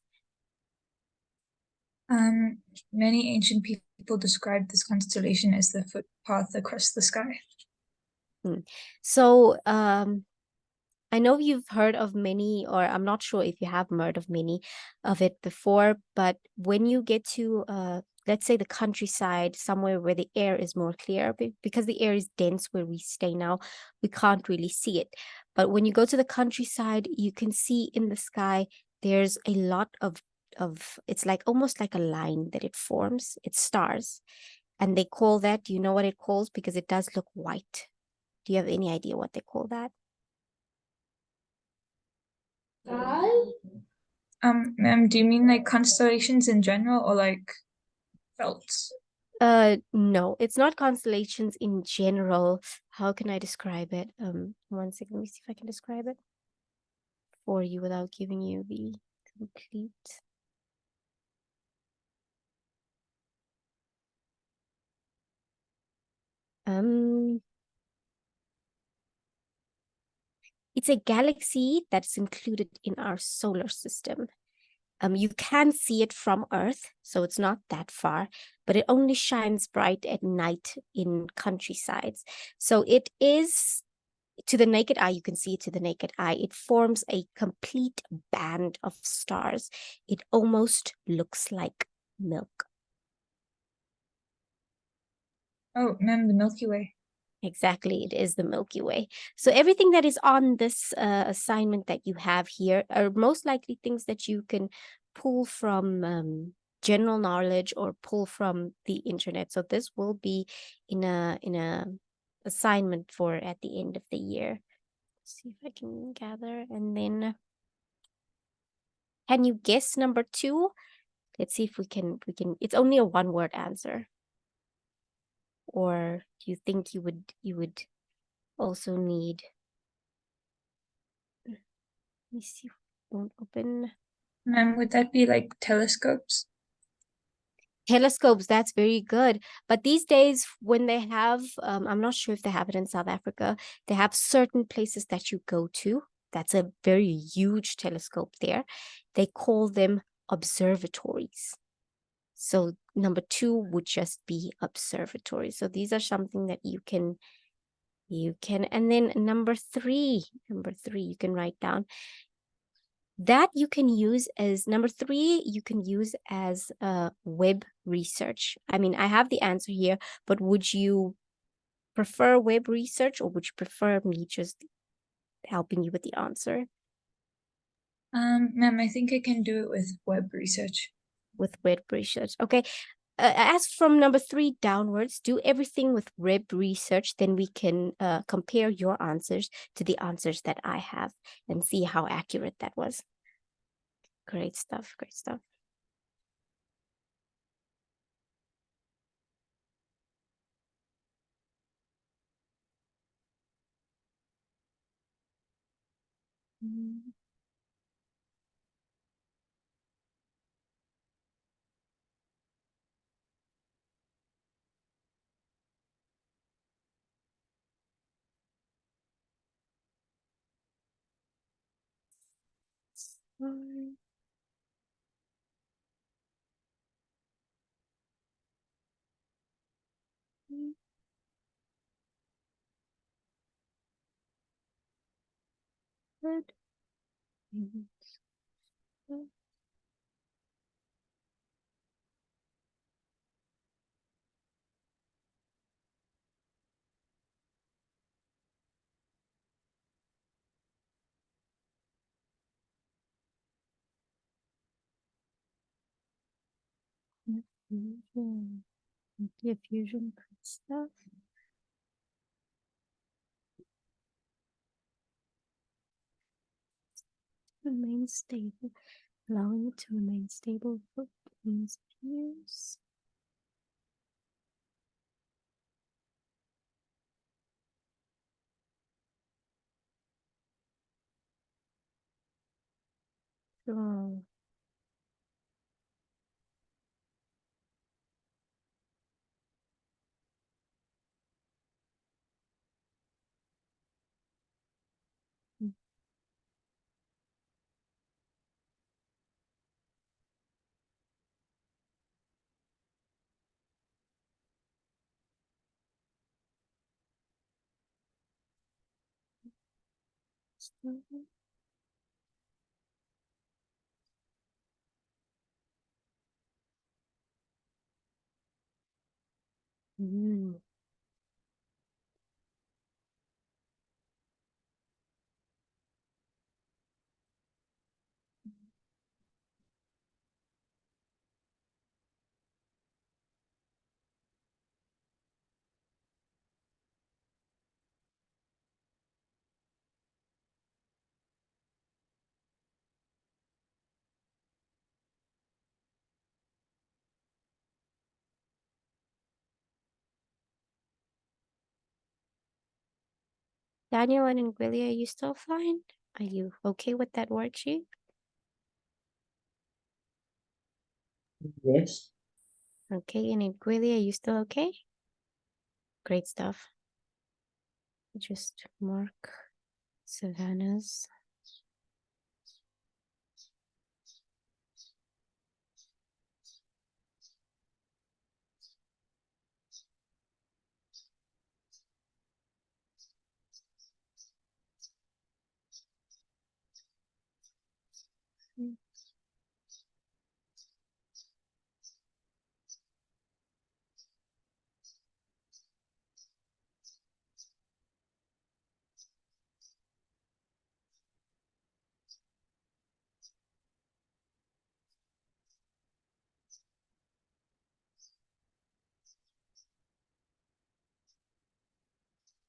Many ancient people described this constellation as the footpath across the sky. So, I know you've heard of many, or I'm not sure if you have heard of many of it before, but when you get to, let's say the countryside, somewhere where the air is more clear, because the air is dense where we stay now, we can't really see it. But when you go to the countryside, you can see in the sky, there's a lot of it's like almost like a line that it forms. It's stars. And they call that, do you know what it calls? Because it does look white. Do you have any idea what they call that? Sky? Ma'am, do you mean like constellations in general or like belts? No, it's not constellations in general. How can I describe it? 1 second, let me see if I can describe it for you without giving you the complete. It's a galaxy that's included in our solar system. You can see it from Earth, so it's not that far, but it only shines bright at night in countrysides. So it is, to the naked eye, you can see it to the naked eye. It forms a complete band of stars. It almost looks like milk. Oh, ma'am, the Milky Way. Exactly, it is the Milky Way. So everything that is on this assignment that you have here are most likely things that you can pull from general knowledge or pull from the internet. So this will be in a assignment for at the end of the year. Let's see if I can gather. And then can you guess number 2? Let's see if we can it's only a 1-word answer. Or do you think you would also need, let me see if it won't open. Ma'am, would that be like telescopes? Telescopes, that's very good. But these days, when they have, I'm not sure if they have it in South Africa, they have certain places that you go to. That's a very huge telescope there. They call them observatories. So number 2 would just be observatory. So these are something that you can, and then number 3, you can write down. That you can use as number 3, you can use as web research. I mean, I have the answer here, but would you prefer web research, or would you prefer me just helping you with the answer? Ma'am, I think I can do it with web research. With web research. Okay. As from number 3 downwards, do everything with web research. Then we can compare your answers to the answers that I have and see how accurate that was. Great stuff. Great stuff. Fine. Mm. Good. Mhm. Good. Fusion. Nuclear fusion stuff. Remain stable. Allowing it to remain stable for means years. Sure. Mm. Stable. Mm. Daniel and Anguilla, are you still fine? Are you okay with that worksheet? Yes. Okay, and Anguilla, are you still okay? Great stuff. Just mark Savannah's. Mm.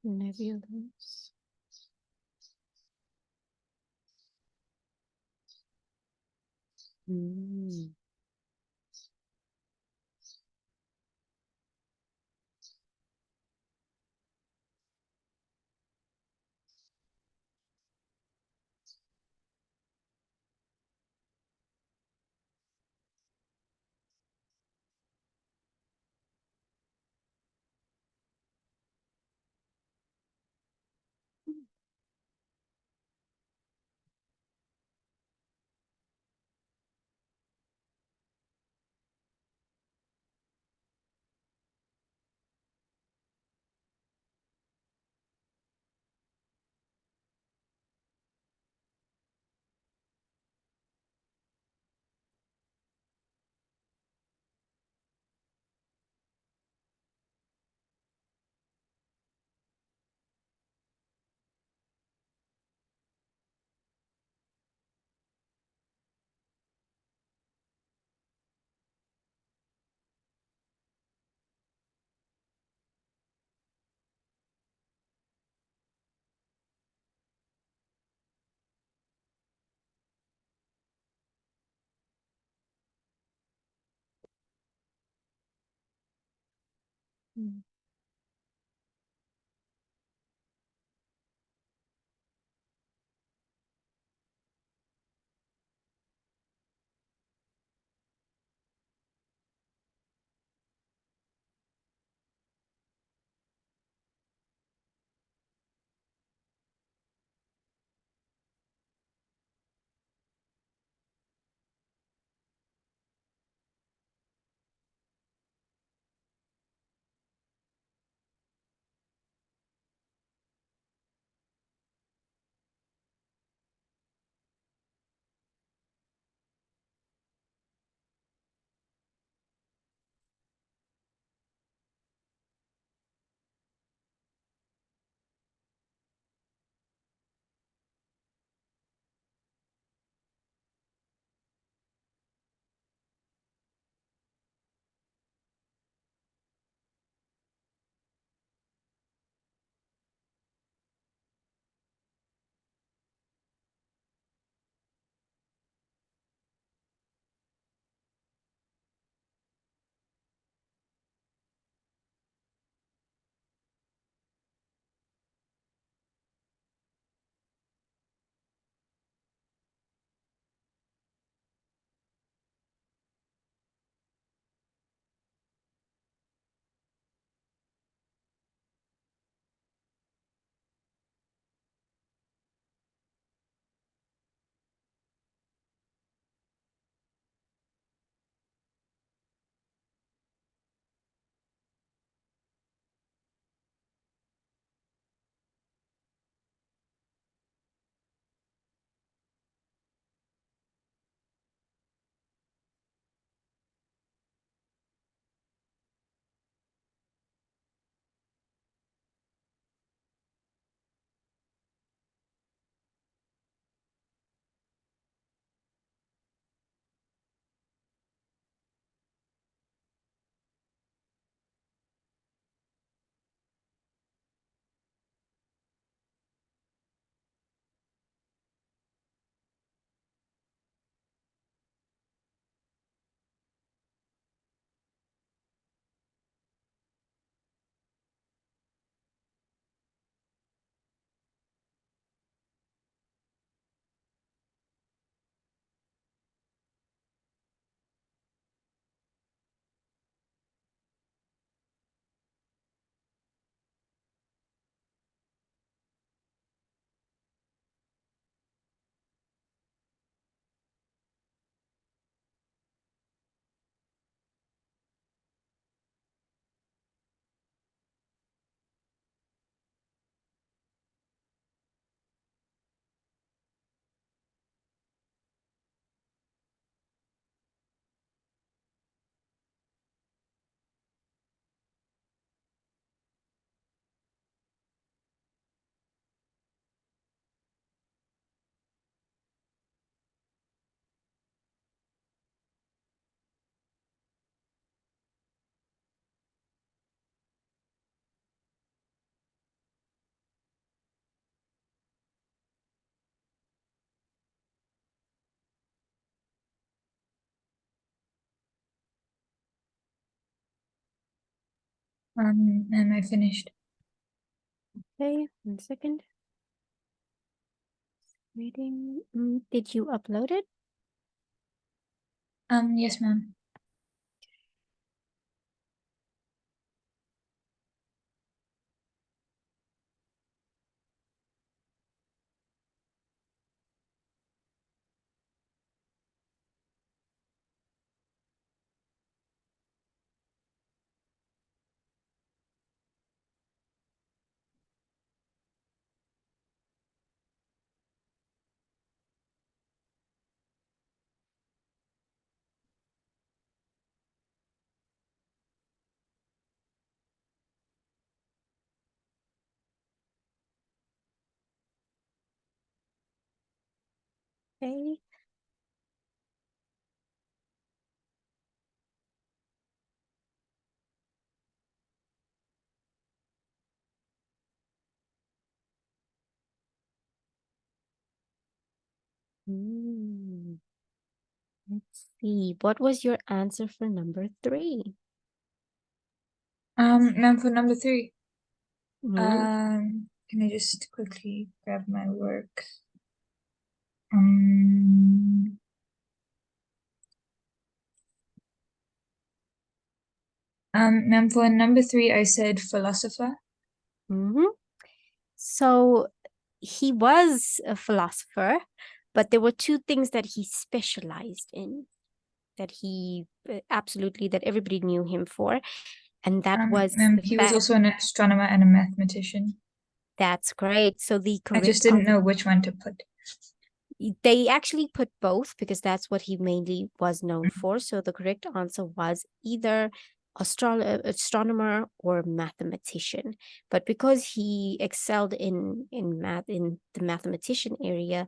Nebulous. Mm. Mm. And I finished. Okay, 1 second. Reading. Did you upload it? Yes, ma'am. Okay. Let's see. What was your answer for number 3? Ma'am, for number 3. Mhm. Can I just quickly grab my work? Ma'am, for number 3, I said philosopher. So he was a philosopher, but there were 2 things that he specialized in, that he absolutely, that everybody knew him for, and that was Ma'am, the he was fact. also an astronomer and a mathematician. That's great. So the I just correct didn't answer, know which one to put. they actually put both because that's what he mainly was known for. So the correct answer was either astronomer or mathematician. But because he excelled in math, in the mathematician area,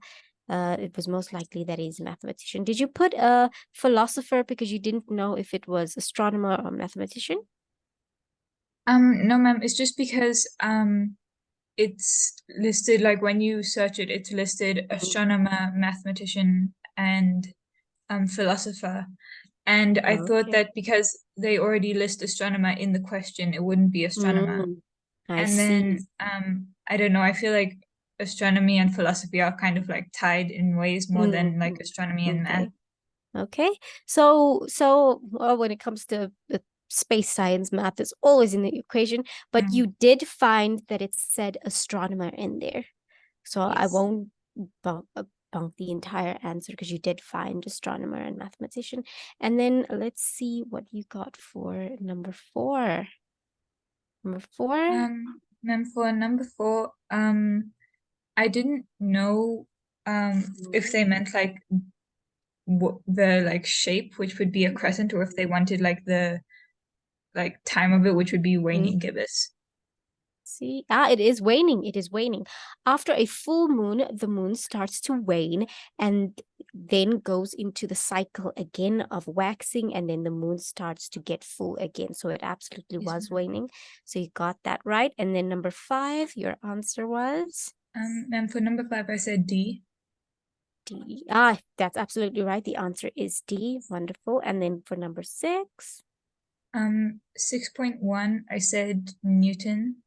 it was most likely that he's a mathematician. Did you put a philosopher because you didn't know if it was astronomer or mathematician? No, ma'am, it's just because it's listed, like when you search it, it's listed astronomer, mathematician, and philosopher. And I thought Okay. that because they already list astronomer in the question, it wouldn't be astronomer. I And see. then I don't know, I feel like astronomy and philosophy are kind of like tied in ways more than like astronomy and math. Okay. So well, when it comes to space science, math is always in the equation, but Mm. you did find that it said astronomer in there. So I Yes. won't bump the entire answer because you did find astronomer and mathematician. And then let's see what you got for number 4. Number 4? Then for number 4, I didn't know if they meant like the like shape, which would be a crescent, or if they wanted like the like time of it, which would be waning gibbous. See, it is waning. It is waning. After a full moon, the moon starts to wane and then goes into the cycle again of waxing, and then the moon starts to get full again. So it absolutely Yes, was ma'am. waning. So you got that right. And then number 5, your answer was And for number 5, I said D. D. That's absolutely right. The answer is D. Wonderful. And then for number 6. 6.1, I said Newton.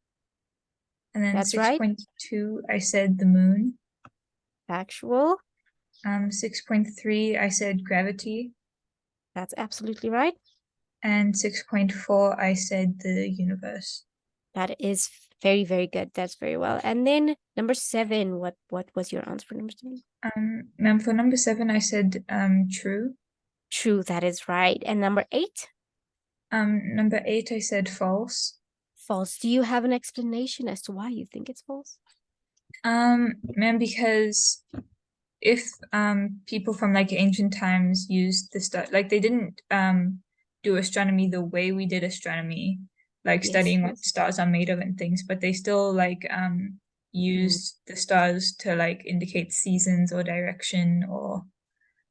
And then That's right. 6.2, I said the moon. Factual. 6.3, I said gravity. That's absolutely right. And 6.4, I said the universe. That is very, very good. That's very well. And then number 7, what was your answer for number 7? Ma'am, for number 7, I said true. True, that is right. And number 8? Number 8, I said false. False. Do you have an explanation as to why you think it's false? Ma'am, because if people from like ancient times used the stuff, like they didn't do astronomy the way we did astronomy, like Yes, studying what yes. stars are made of and things, but they still like used the stars to like indicate seasons or direction or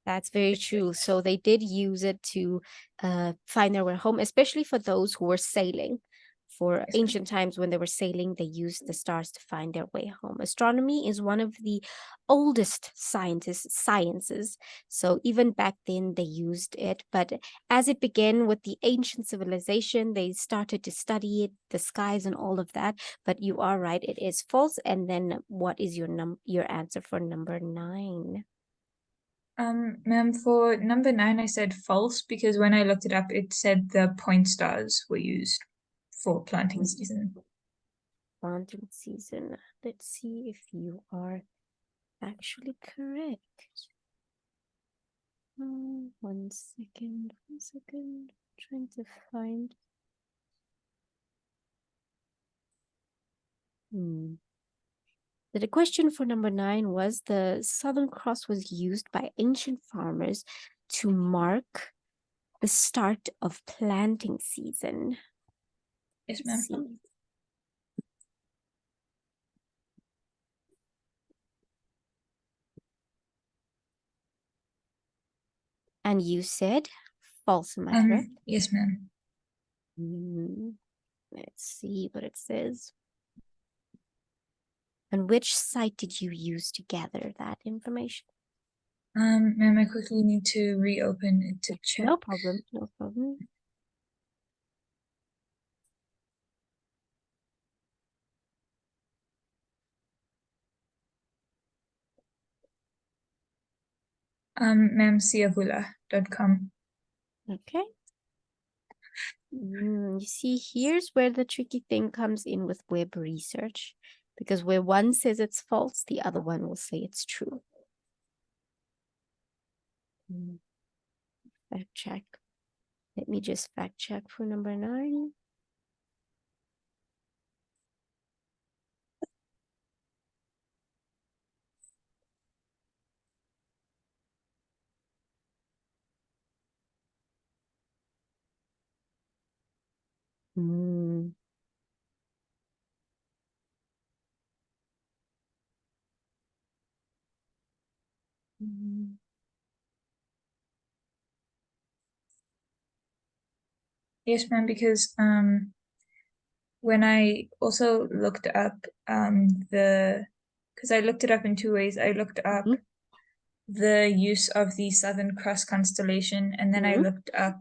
That's very true. So they did use it to find their way home, especially for those who were sailing For Yes, ma'am. ancient times, when they were sailing, they used the stars to find their way home. Astronomy is one of the oldest sciences. So even back then, they used it. But as it began with the ancient civilization, they started to study it, the skies and all of that. But you are right, it is false. And then what is your answer for number 9? Ma'am, for number 9, I said false because when I looked it up, it said the point stars were used for planting season. Planting season. Let's see if you are actually correct. 1 second, 1 second. Trying to find. The question for number 9 was the Southern Cross was used by ancient farmers to mark the start of planting season. Yes, Let's ma'am. see. And you said false, am I correct? Yes, ma'am. Let's see what it says. And which site did you use to gather that information? Ma'am, I quickly need to reopen it to check. No problem, no problem. Ma'am, siavula.com. Okay. You see, here's where the tricky thing comes in with web research, because where one says it's false, the other one will say it's true. Fact check. Let me just fact check for number 9. Yes, ma'am, because when I also looked up because I looked it up in 2 ways. I looked up the use of the Southern Cross constellation, and then I looked up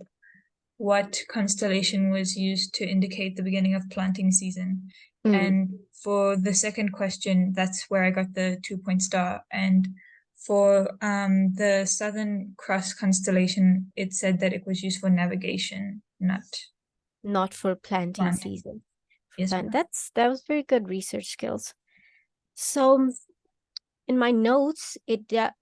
what constellation was used to indicate the beginning of planting season. And for the second question, that's where I got the 2-point star. And for the Southern Cross constellation, it said that it was used for navigation, Not for planting planting. season. Yes, And ma'am. that was very good research skills. So in my notes,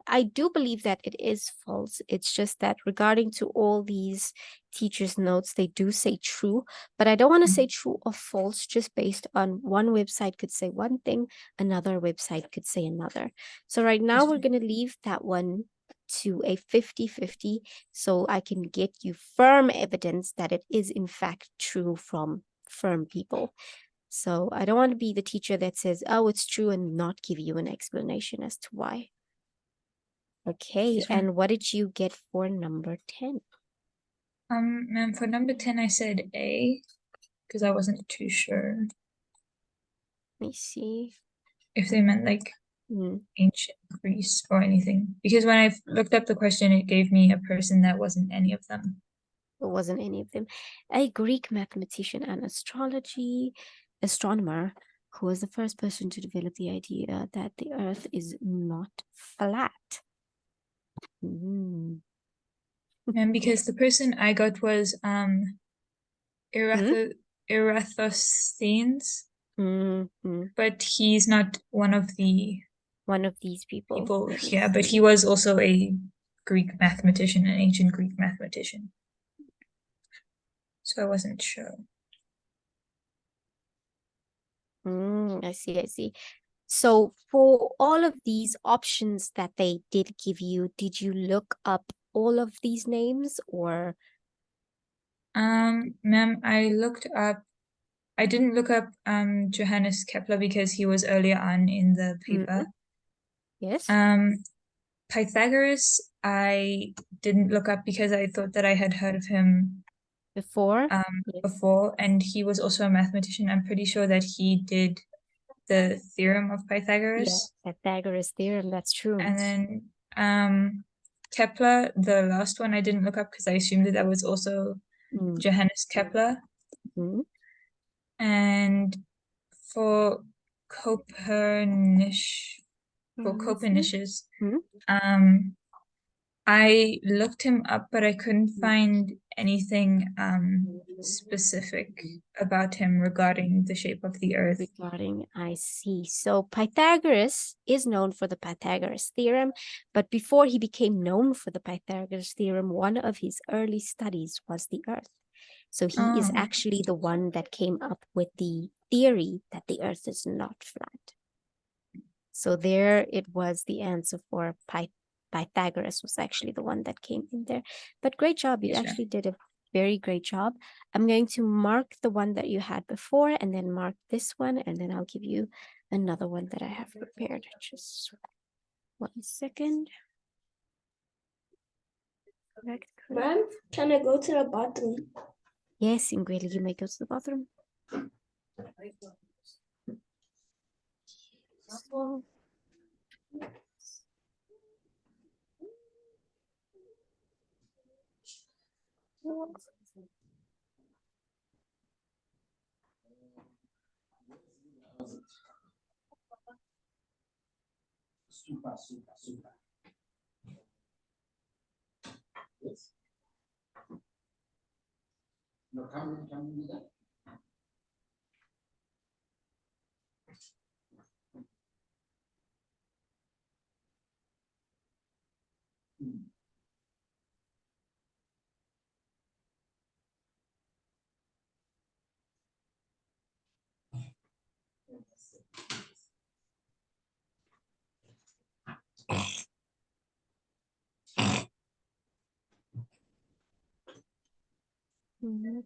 I do believe that it is false. It's just that regarding to all these teachers' notes, they do say true, but I don't want to say true or false just based on one website could say one thing, another website could say another. So right now we're going to leave that one to a 50-50 so I can get you firm evidence that it is in fact true from firm people. So I don't want to be the teacher that says, oh, it's true and not give you an explanation as to why. Okay, Yes, ma'am. and what did you get for number 10? Ma'am, for number 10, I said A because I wasn't too sure Let me see. if they meant like ancient Greece or anything. Because when I looked up the question, it gave me a person that wasn't any of them. It wasn't any of them. A Greek mathematician and astronomer who was the first person to develop the idea that the Earth is not flat. And because the person I got was Eratosthenes, but he's not one of the these people. Yeah, but he was also a Greek mathematician, an ancient Greek mathematician. So I wasn't sure. I see. So for all of these options that they did give you, did you look up all of these names or? Ma'am, I didn't look up Johannes Kepler because he was earlier on in the paper. Yes. Pythagoras, I didn't look up because I thought that I had heard of him Before? Yes. before, and he was also a mathematician. I'm pretty sure that he did the theorem of Pythagoras. Yeah, Pythagoras theorem, that's true. And then Kepler, the last one I didn't look up because I assumed that was also Mm, Johannes Kepler. mm, And for Copernicus, Copernicus? I looked him up, but I couldn't find anything specific about him regarding the shape of the earth. Regarding, I see. So Pythagoras is known for the Pythagoras theorem, but before he became known for the Pythagoras theorem, one of his early studies was the earth. So he is Oh. actually the one that came up with the theory that the earth is not flat. So there it was, the answer for Pythagoras was actually the one that came in there. But great job. You Yes, actually did a very great job. I'm going to mark the one that you had before and then mark this one, and then I'll give you another one that I have prepared. Just 1 second. Correct. Ma'am, can I go to the bathroom? Yes, Ingrid, you may go to the bathroom. So, Super, super, super. Yes. No, come with that.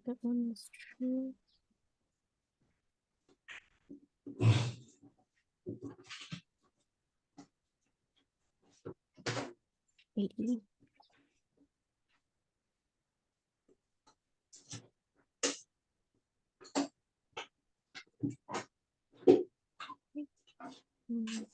that one is true. Maybe. Mm.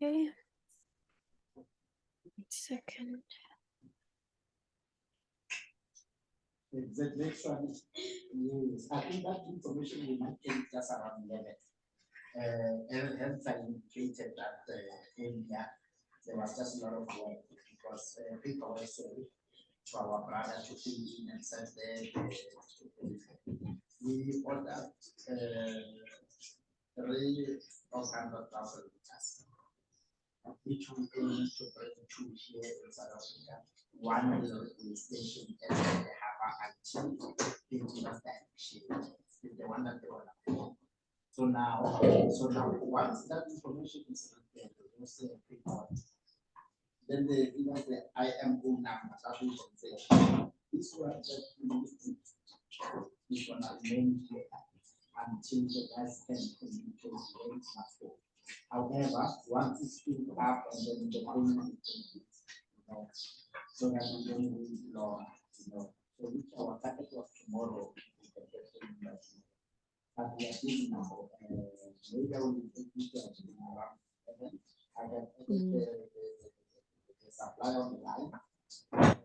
Okay. 1 second. The next one is, yes, I think that information we might take just around 11. And hence I indicated that earlier there was just a lot of work because people were saying to our brother to fill in and said that we ordered 300,000 liters, which we aim to bring to here in South Africa. One railway station at the harbor until 20 is the one that they want to do. So now, once that information is prepared, you say a report. Then they give us the IMO number that we can say this one that we need to this one will remain here until the gas can communicate where it must go. However, once it's filled up and then the payment is complete, so that we don't lose long, So which our target was tomorrow, we can get the but we are doing now Later on, we take pictures, and then I can edit Mm. the supply on the line. And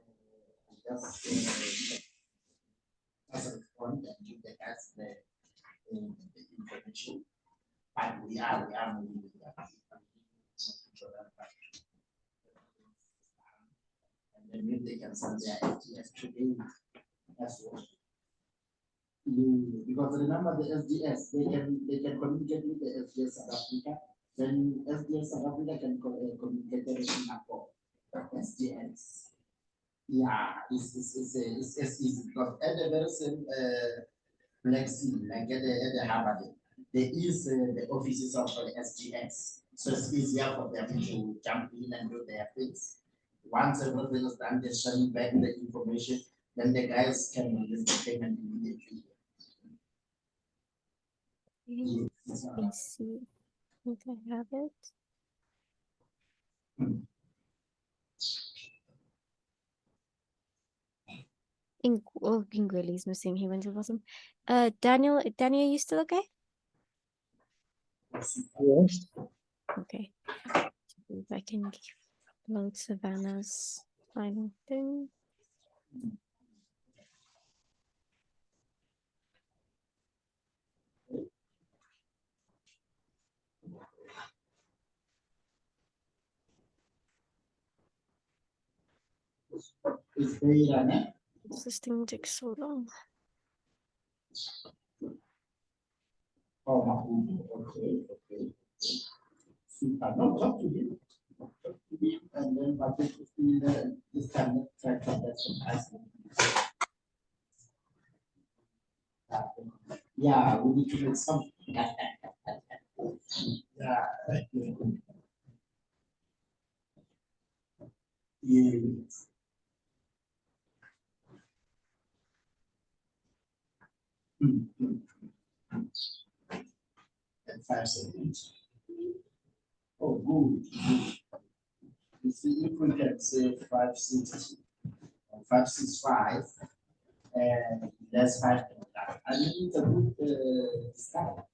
just as a response and give the guys the information. But we are moving with that. And then if they can send their SDS today as well. Because remember the SDS, they can communicate with the SDS South Africa. Then SDS South Africa can communicate with Singapore. SDS. Yeah, it's easy because at the very same Black Sea, like at the Harvard, there is the offices of the SGX. So it's easier for them to jump in and do their things. Once everything is done, they send back the information, then the guys can release the payment immediately. Okay, Yes. let me see. I think I have it. Ingweli's missing. He went to the bottom. Daniel, you still okay? Yes. Okay. If I can load Savannah's final thing. It's very running. This thing takes so long. Oh, okay. Super. No, talk to him. And then participate this kind of track that's asking. Yeah, we need to make something. Yeah. Yes. At 5 seconds. Oh, good. You see, if we can say 560 or 565, and that's 5. I mean, it's a good start.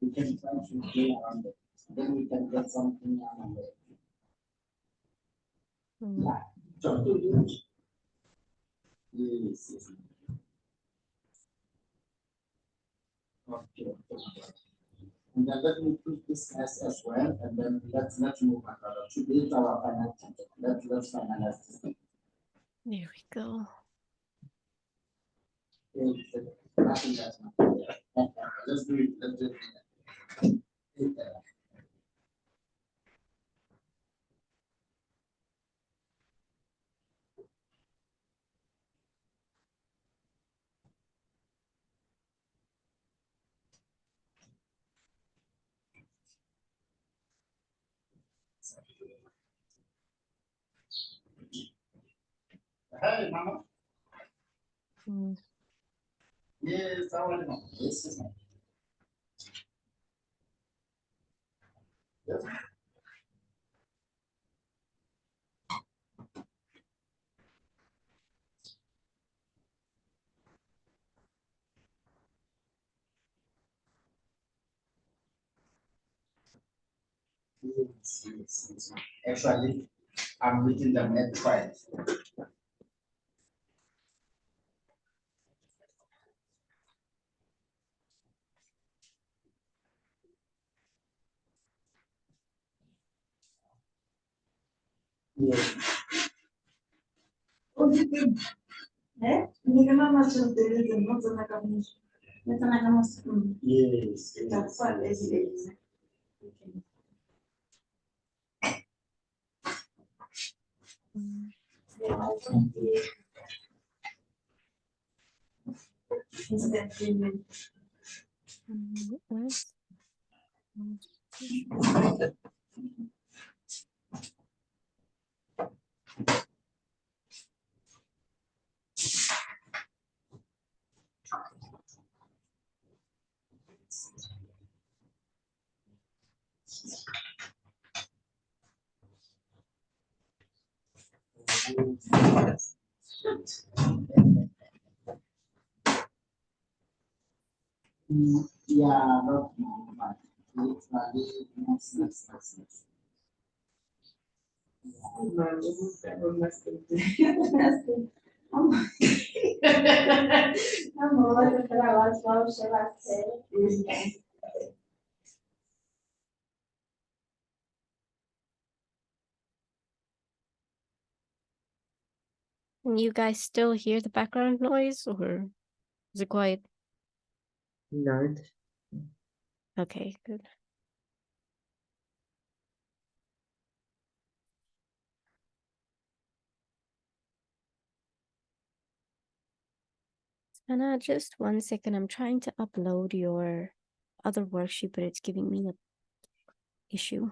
We can try to play around it. Then we can get something on the way. Mm. Yeah. So, do it. Yes. Okay. And then let me put this as well, and then let's move on. To build our final content. Let's finalize this thing. There we go. Nothing that's not there. Let's do it. Let's do it. Hey, Mama. Mm. Yes, I want to know. Yes, yes, ma'am. Yes. Yes. Actually, I'm reading the net twice. Yes. Yes. Mm. Yes. Yeah, not much. Can you guys still hear the background noise or is it quiet? No. Okay, good. Anna, just 1 second. I'm trying to upload your other worksheet, but it's giving me an issue.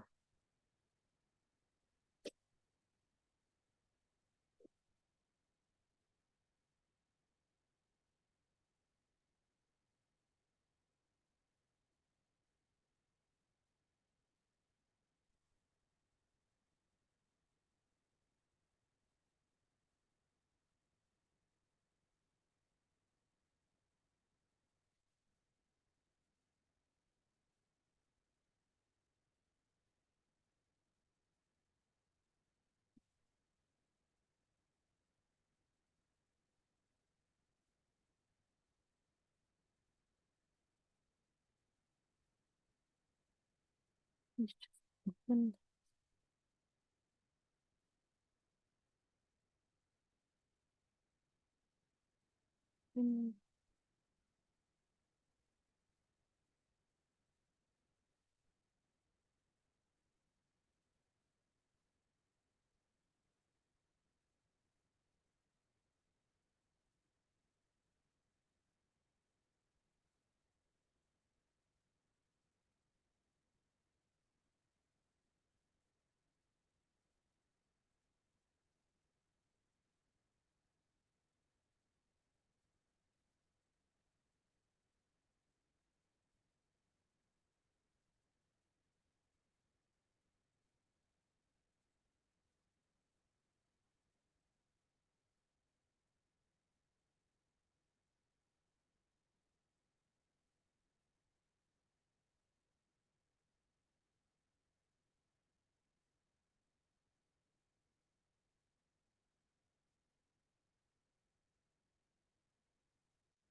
Mm, mm.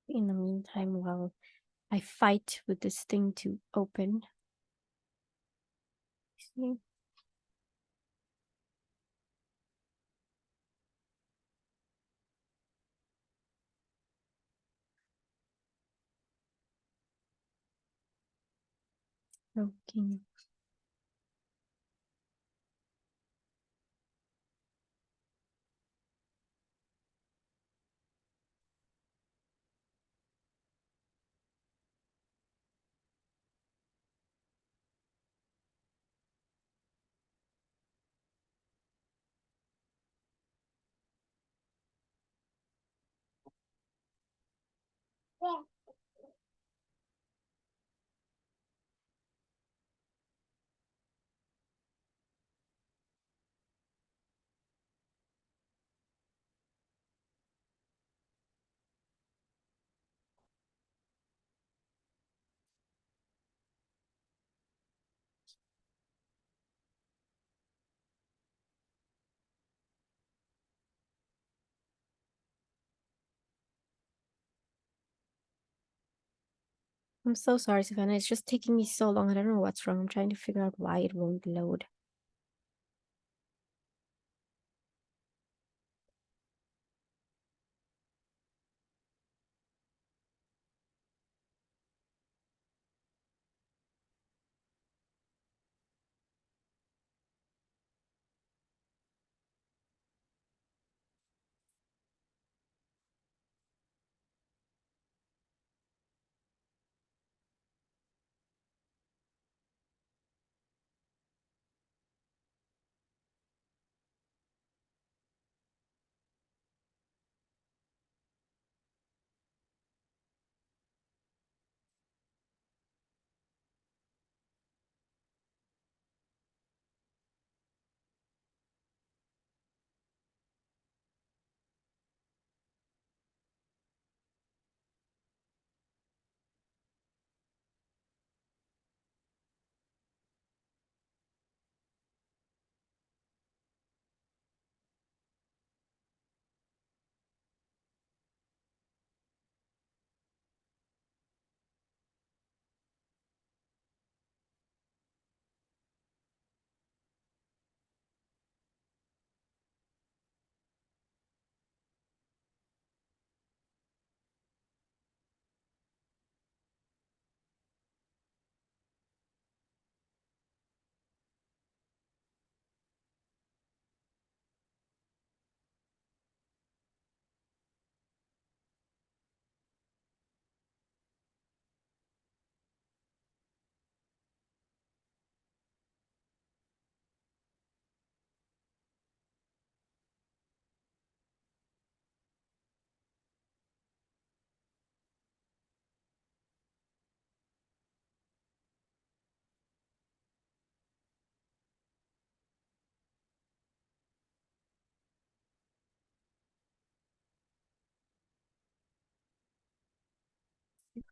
In the meantime, while I fight with this thing to open. See? Broken. I'm so sorry, Savannah. It's just taking me so long. I don't know what's wrong. I'm trying to figure out why it won't load.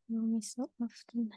me so often.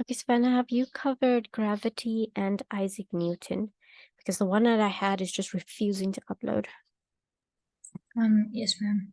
Okay, Savannah, have you covered gravity and Isaac Newton? Because the one that I had is just refusing to upload. Yes, ma'am.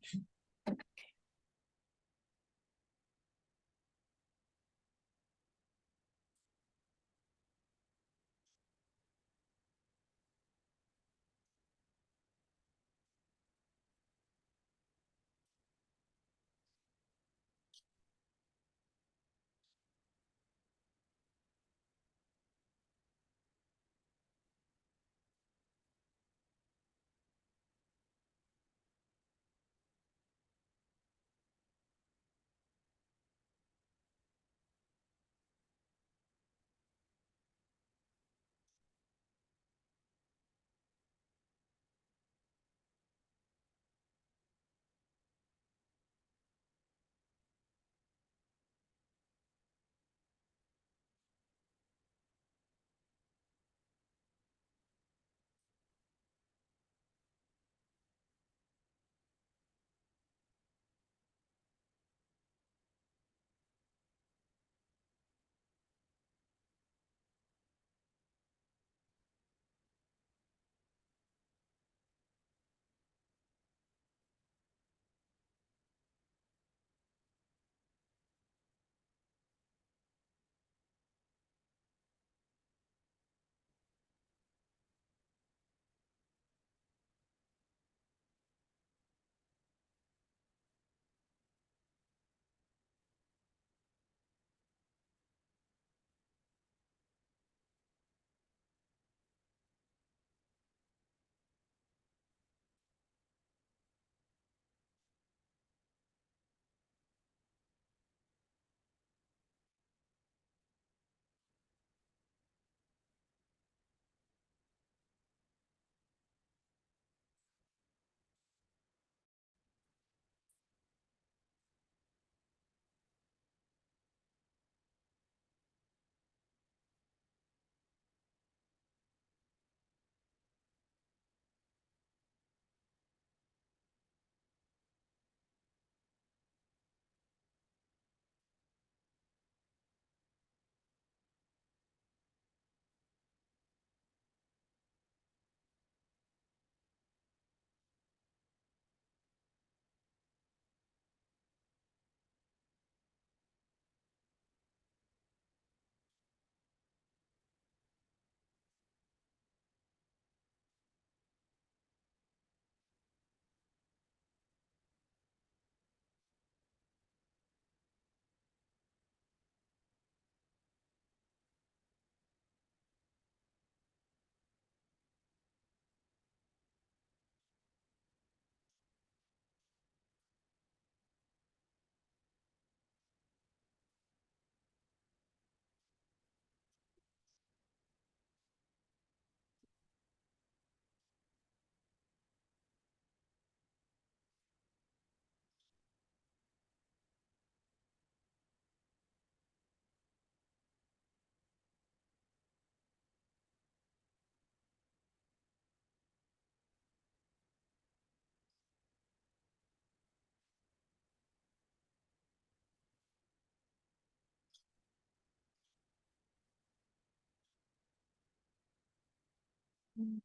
Mm.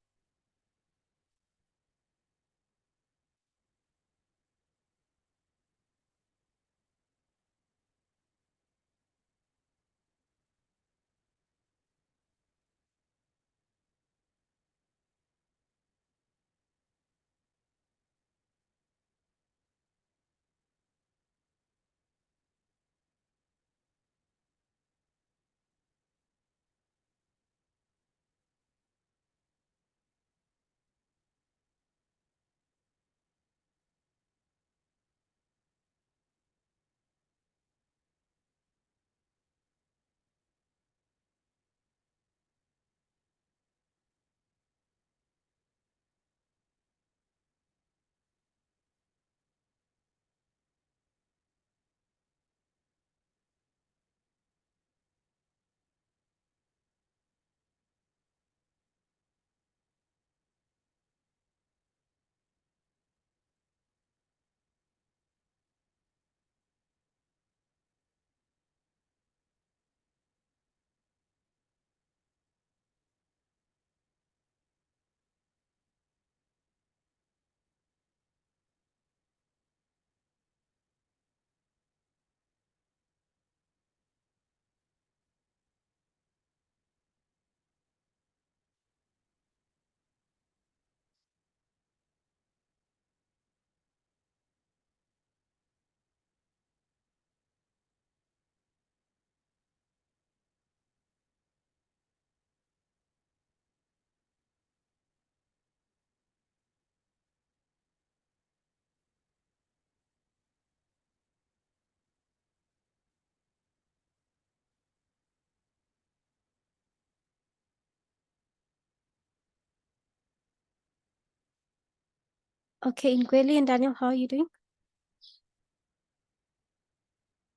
Okay, Ngweli and Daniel, how are you doing?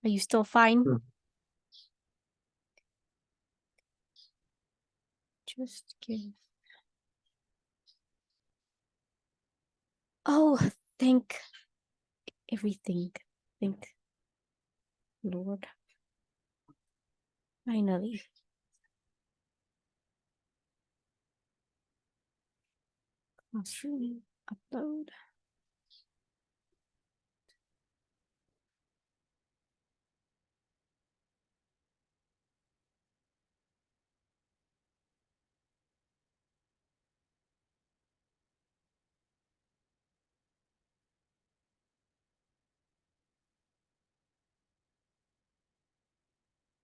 Are you still fine? Hmm. Just give. Oh, thank everything. Thank Lord. Finally. Classroom upload.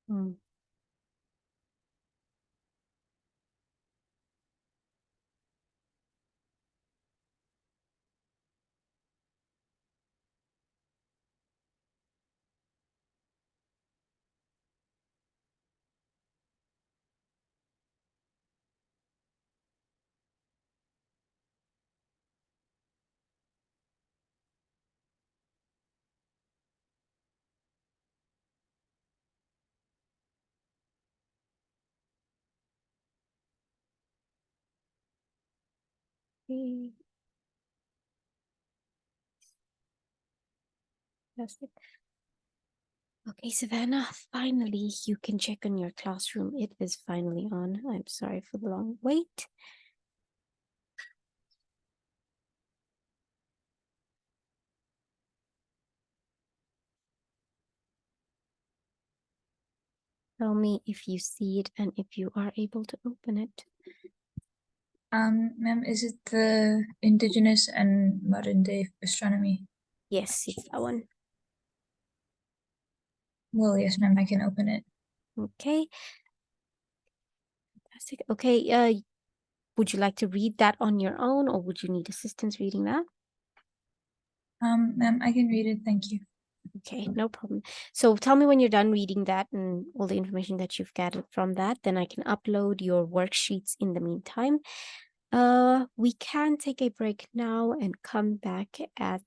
Hmm. Okay. Fantastic. Okay, Savannah, finally you can check on your classroom. It is finally on. I'm sorry for the long wait. Tell me if you see it and if you are able to open it. Ma'am, is it the indigenous and modern day astronomy? Yes, it's that one. Well, yes, ma'am, I can open it. Okay. Fantastic. Okay, would you like to read that on your own or would you need assistance reading that? Ma'am, I can read it, thank you. Okay, no problem. So tell me when you're done reading that and all the information that you've gathered from that, then I can upload your worksheets in the meantime. We can take a break now and come back at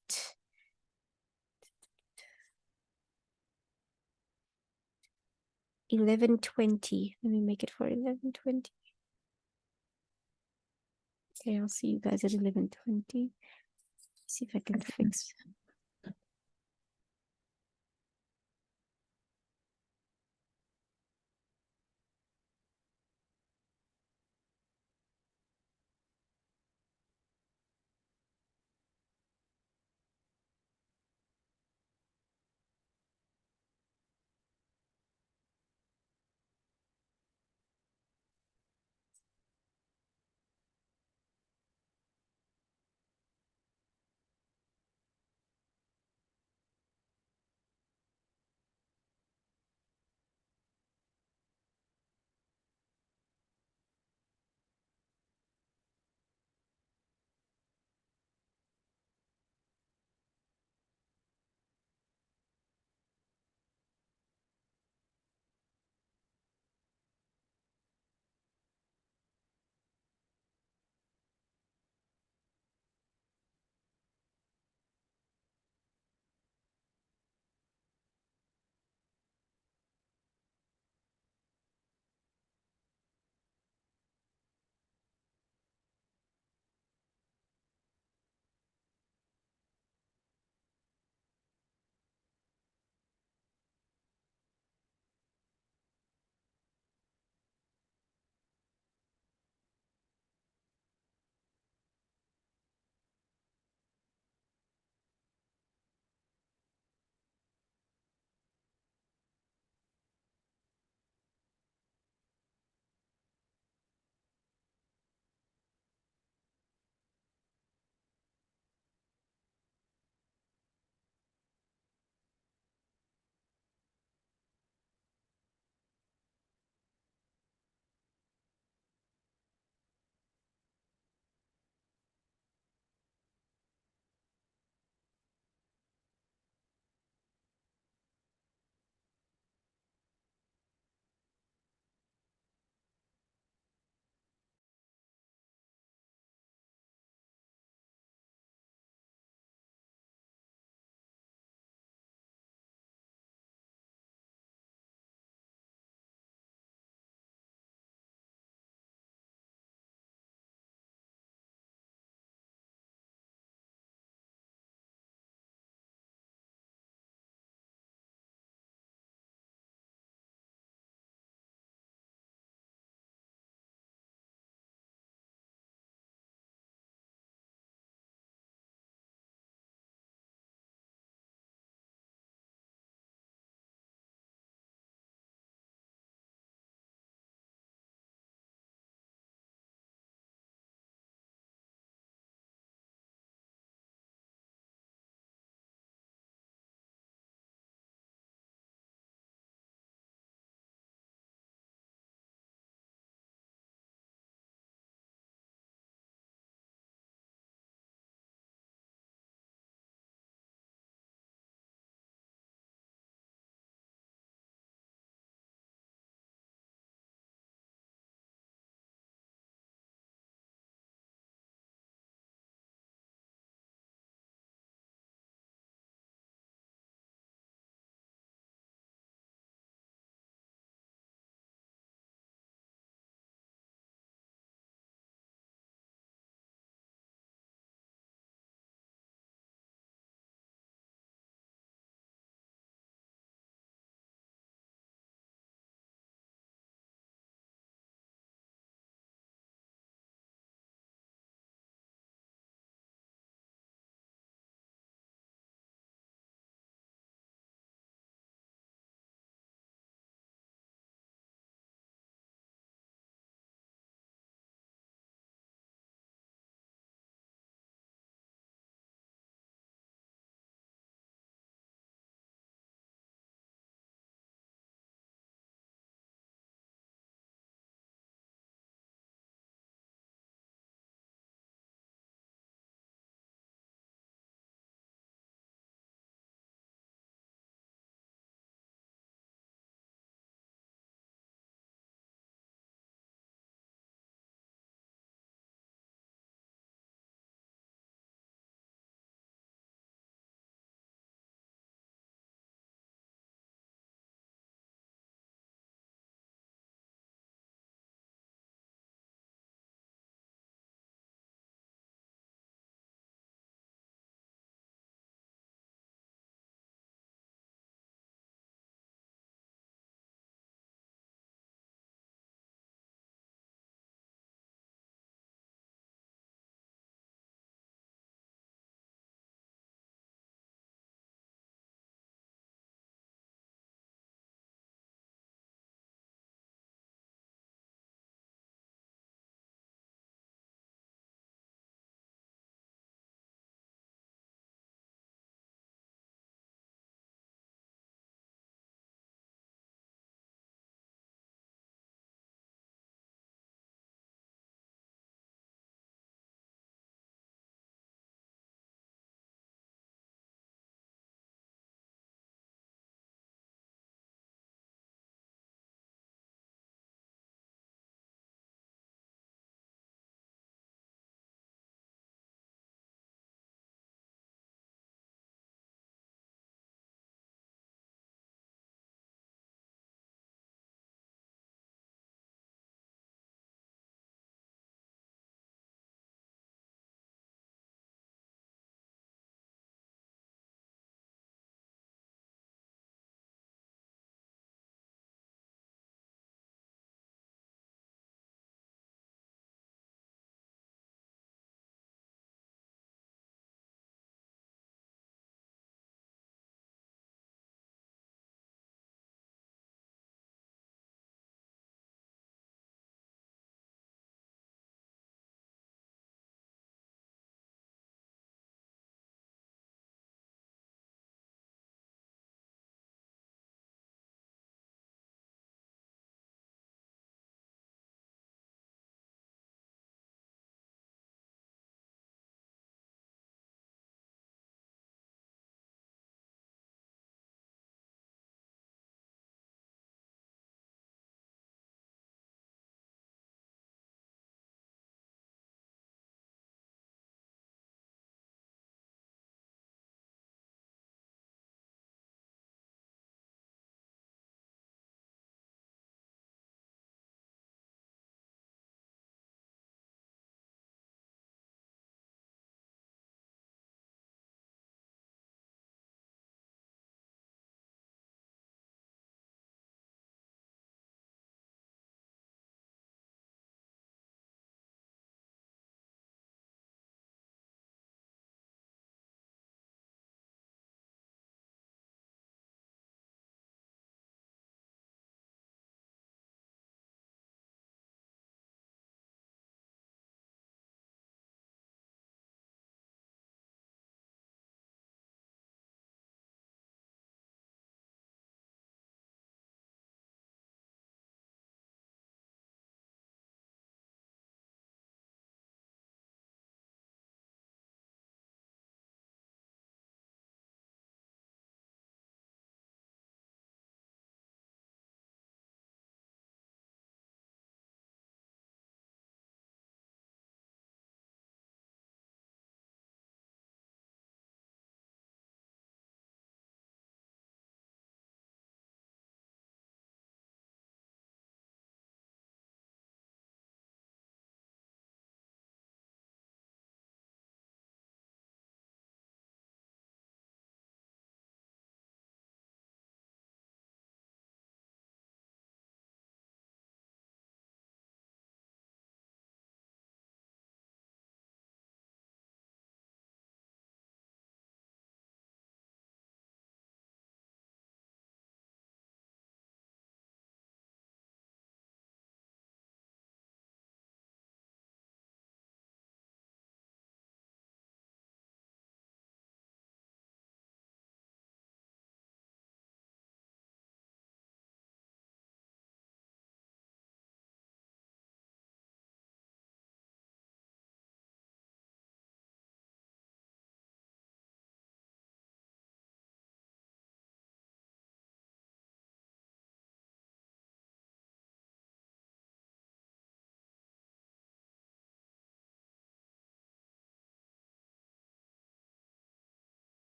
11:20. Let me make it for 11:20. Okay, I'll see you guys at 11:20. See if I can fix.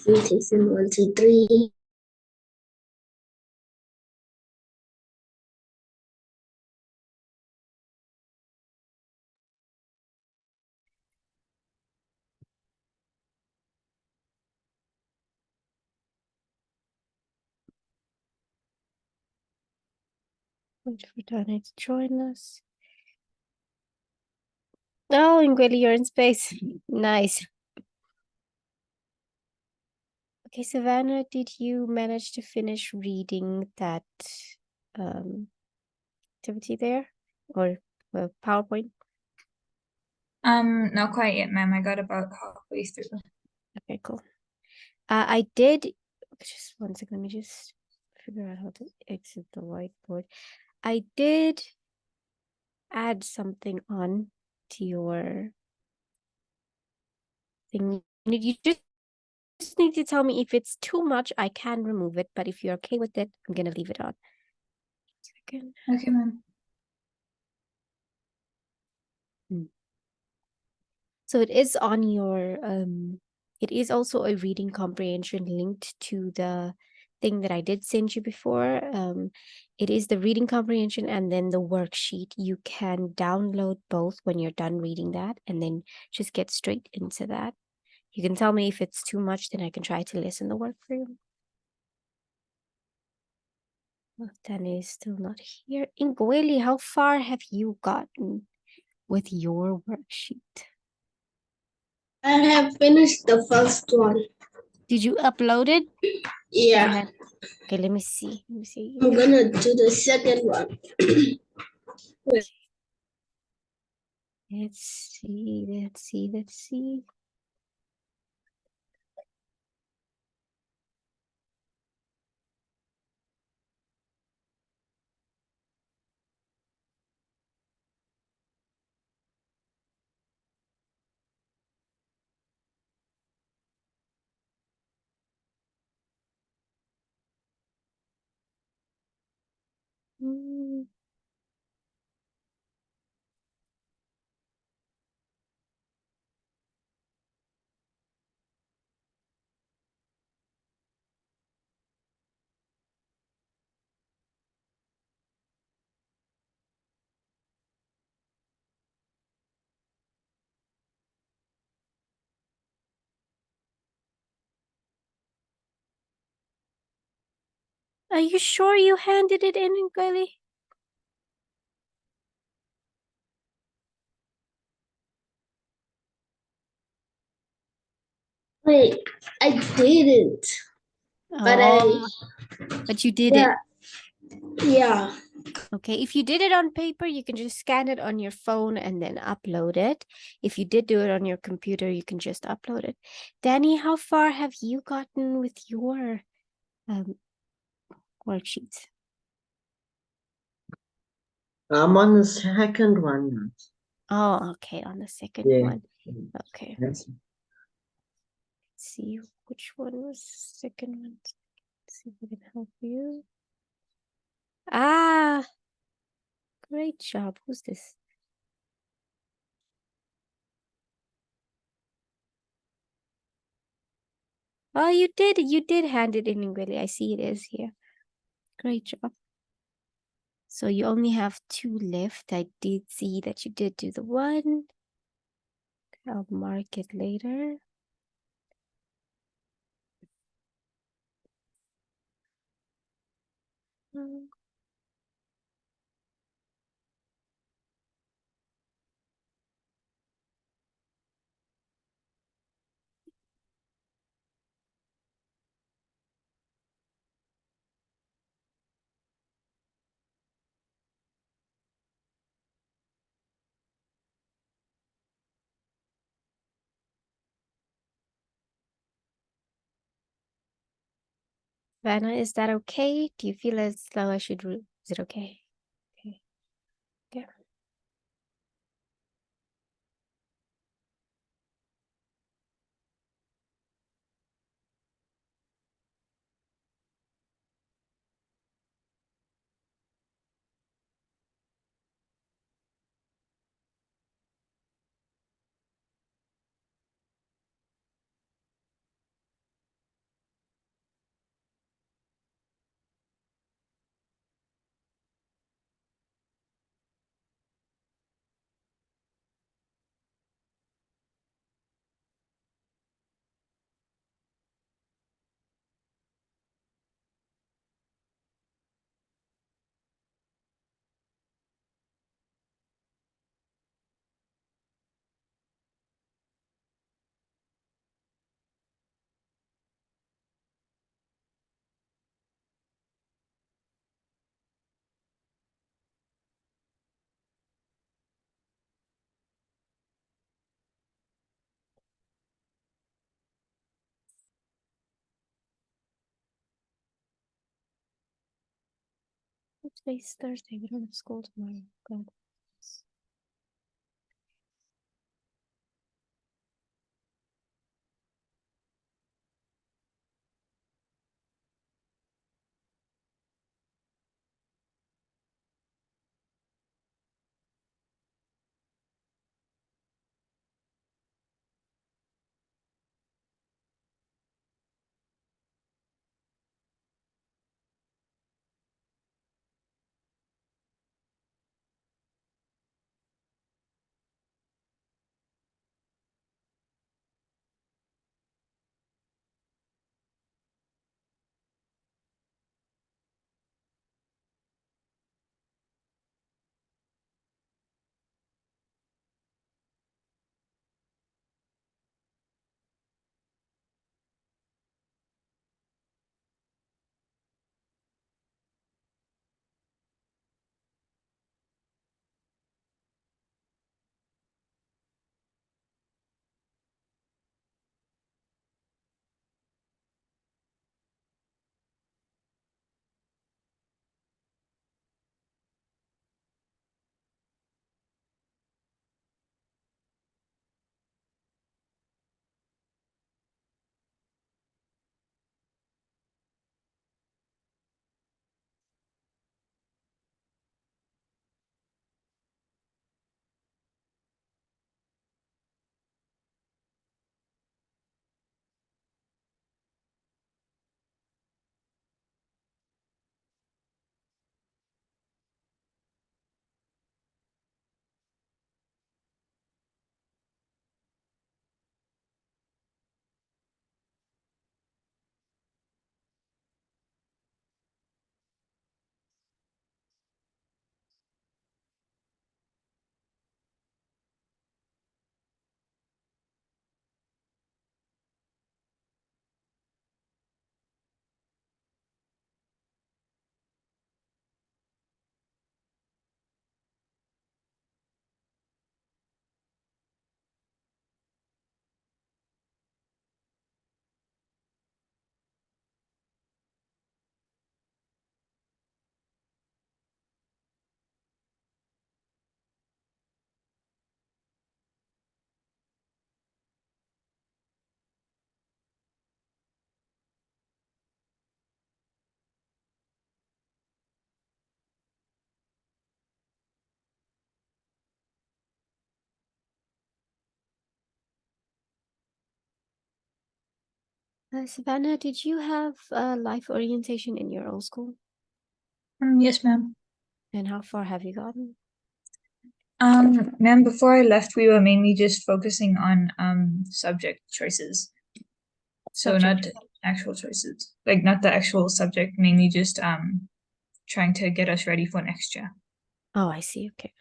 Mutation 1, 2, 3. Wait for Danny to join us. Oh, Ingweli, you're in space. Nice. Okay, Savannah, did you manage to finish reading that activity there? Or PowerPoint? Not quite yet, ma'am. I got about halfway through. Okay, cool. I did just one second, let me just figure out how to exit the whiteboard. I did add something on to your thing. You just need to tell me if it's too much, I can remove it, but if you're okay with it, I'm gonna leave it on. Second. Okay, ma'am. So it is on your it is also a reading comprehension linked to the thing that I did send you before. It is the reading comprehension and then the worksheet. You can download both when you're done reading that and then just get straight into that. You can tell me if it's too much, then I can try to listen the work for you. Well, Danny is still not here. Ingweli, how far have you gotten with your worksheet? I have finished the first one. Did you upload it? Yeah, Okay, let me see. Let me see. I'm gonna do the second one. Let's see. Let's see. Let's see. Mm, Are you sure you handed it in, Ingweli? Wait, I didn't. But But you did yeah, it. yeah. Okay, if you did it on paper, you can just scan it on your phone and then upload it. If you did do it on your computer, you can just upload it. Danny, how far have you gotten with your worksheets? I'm on the second one now. Oh, okay, on the second Yeah. one. Okay, let's Yes. see which one was the second one. Let's see if I can help you. Ah, great job. Who's this? Oh, you did hand it in Ingweli. I see it is here. Great job. So you only have 2 left. I did see that you did do the one. I'll mark it later. Mm. Vanna, is that okay? Do you feel as though I should? Is it okay? Okay. Yeah. Today's Thursday. We don't have school tomorrow. God. Savannah, did you have life orientation in your old school? Yes, ma'am. And how far have you gotten? Ma'am, before I left, we were mainly just focusing on subject choices. So not Subject. actual choices, like not the actual subject, mainly just trying to get us ready for next year. Oh, I see. Okay.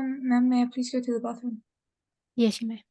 Ma'am, may I please go to the bathroom? Yes, you may.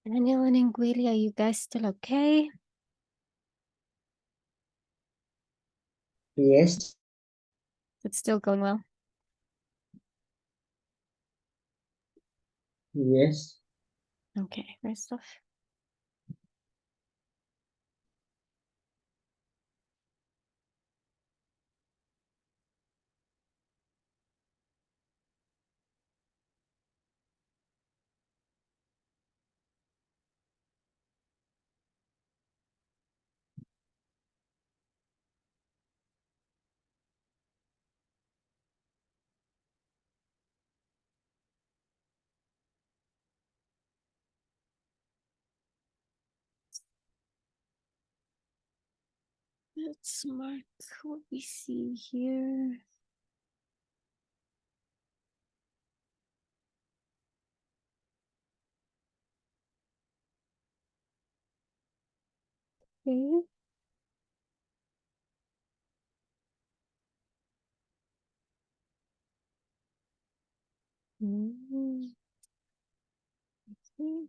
Daniel and Nguili, are you guys still okay? Yes. It's still going well. Yes. Okay, rest off. Let's mark what we see here. Okay. Mm, okay.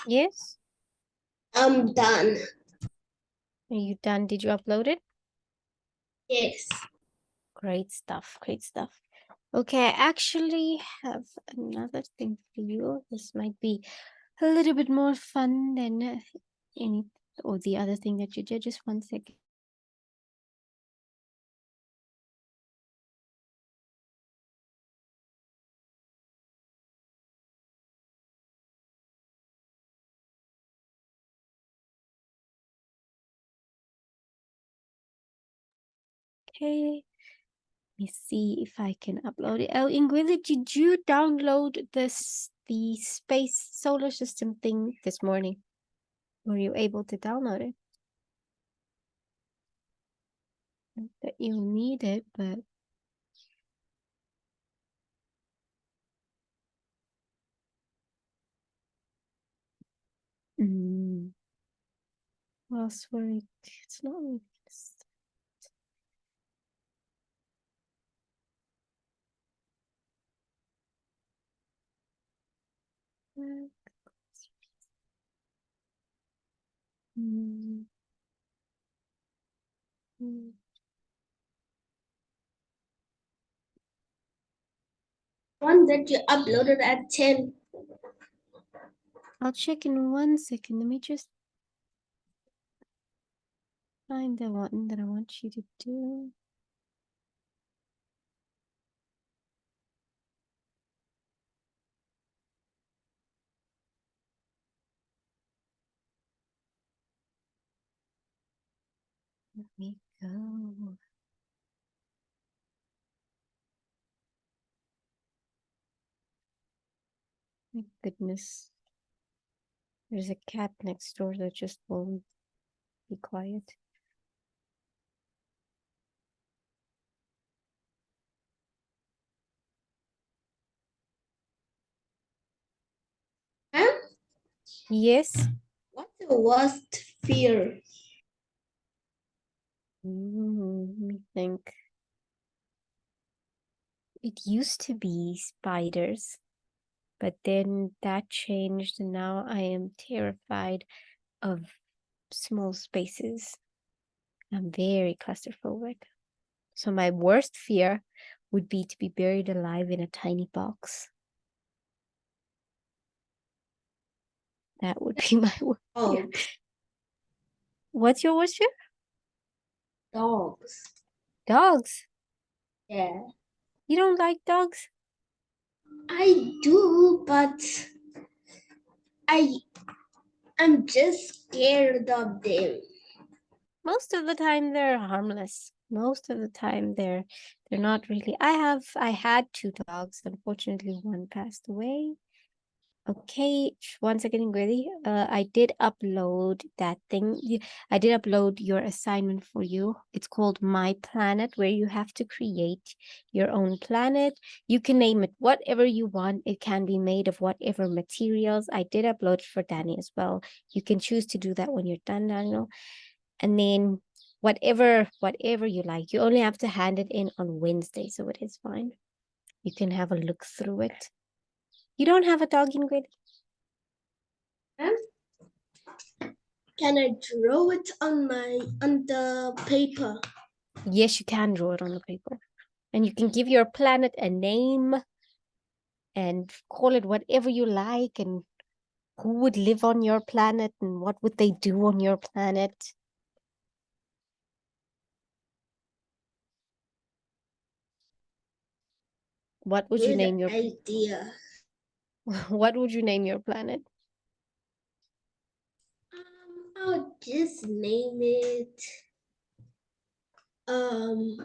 Yes. I'm done. Are you done? Did you upload it? Yes. Great stuff. Great stuff. Okay, I actually have another thing for you. This might be a little bit more fun than anything or the other thing that you did. Just 1 second. Okay. Let me see if I can upload it. Oh, Ingrid, did you download the space solar system thing this morning? Were you able to download it? Not that you need it, but password. It's not really Mm. Mm. Mm. One that you uploaded at 10. I'll check in 1 second. Let me just find the one that I want you to do. Let me go. My goodness. There's a cat next door that just won't be quiet. Huh? Yes. What's the worst fear? Let me think. It used to be spiders, but then that changed, and now I am terrified of small spaces. I'm very claustrophobic. So my worst fear would be to be buried alive in a tiny box. That would be my worst fear. Dogs. What's your worst fear? Dogs. Dogs. Yeah. You don't like dogs? I do, but I'm just scared of them. Most of the time they're harmless. Most of the time they're not really. I had 2 dogs. Unfortunately, one passed away. Okay, 1 second, Gwilly. I did upload that thing. I did upload your assignment for you. It's called My Planet, where you have to create your own planet. You can name it whatever you want. It can be made of whatever materials. I did upload it for Danny as well. You can choose to do that when you're done, Daniel. And then whatever you like. You only have to hand it in on Wednesday, so it is fine. You can have a look through it. You don't have a dog, Ingrid? Can I draw it on the paper? Yes, you can draw it on the paper. And you can give your planet a name and call it whatever you like, and who would live on your planet and what would they do on your planet. What would you Good name your idea. what would you name your planet? I'll just name it. Hmm.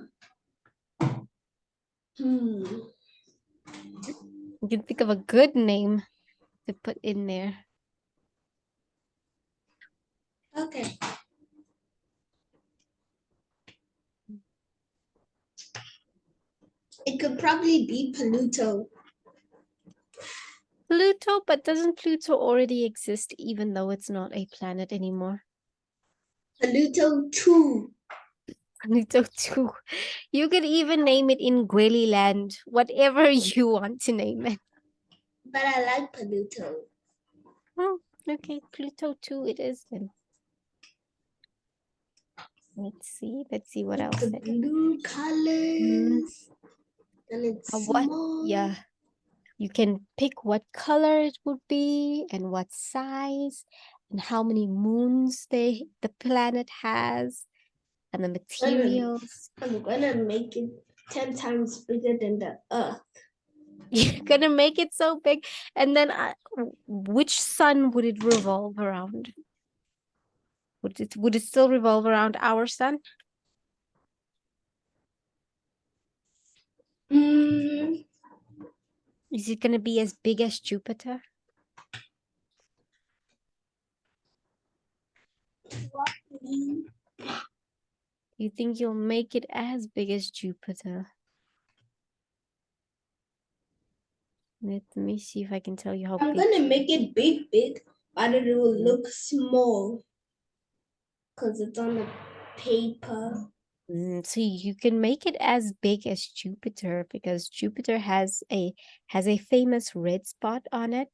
You can think of a good name to put in there. Okay. It could probably be Pluto. Pluto, but doesn't Pluto already exist even though it's not a planet anymore? Pluto 2. Pluto too. You could even name it in Gweli land, whatever you want to name it. But I like Pluto. Oh, okay, Pluto 2 it is then. Let's see what else. The blue colors. And it's What? small. Yeah, you can pick what color it would be and what size, and how many moons the planet has, and the materials. I'm gonna make it 10 times bigger than the Earth. You're gonna make it so big, and then which sun would it revolve around? Would it still revolve around our sun? Mm, Is it gonna be as big as Jupiter? You think you'll make it as big as Jupiter? Let me see if I can tell you how I'm big. gonna make it big, but it will look small because it's on the paper. So you can make it as big as Jupiter because Jupiter has a famous red spot on it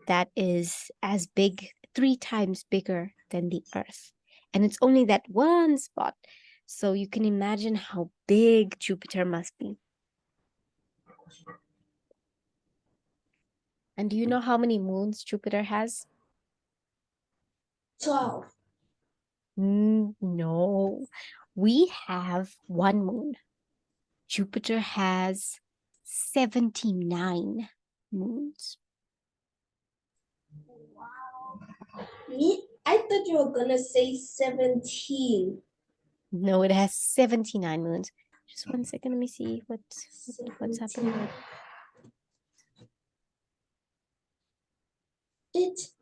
that is as big, 3 times bigger than the Earth. And it's only that one spot. So you can imagine how big Jupiter must be. And do you know how many moons Jupiter has? 12. No. We have one moon. Jupiter has 79 moons. I thought you were gonna say 17. No, it has 79 moons. Just one second, let me see what's 17. happening. It's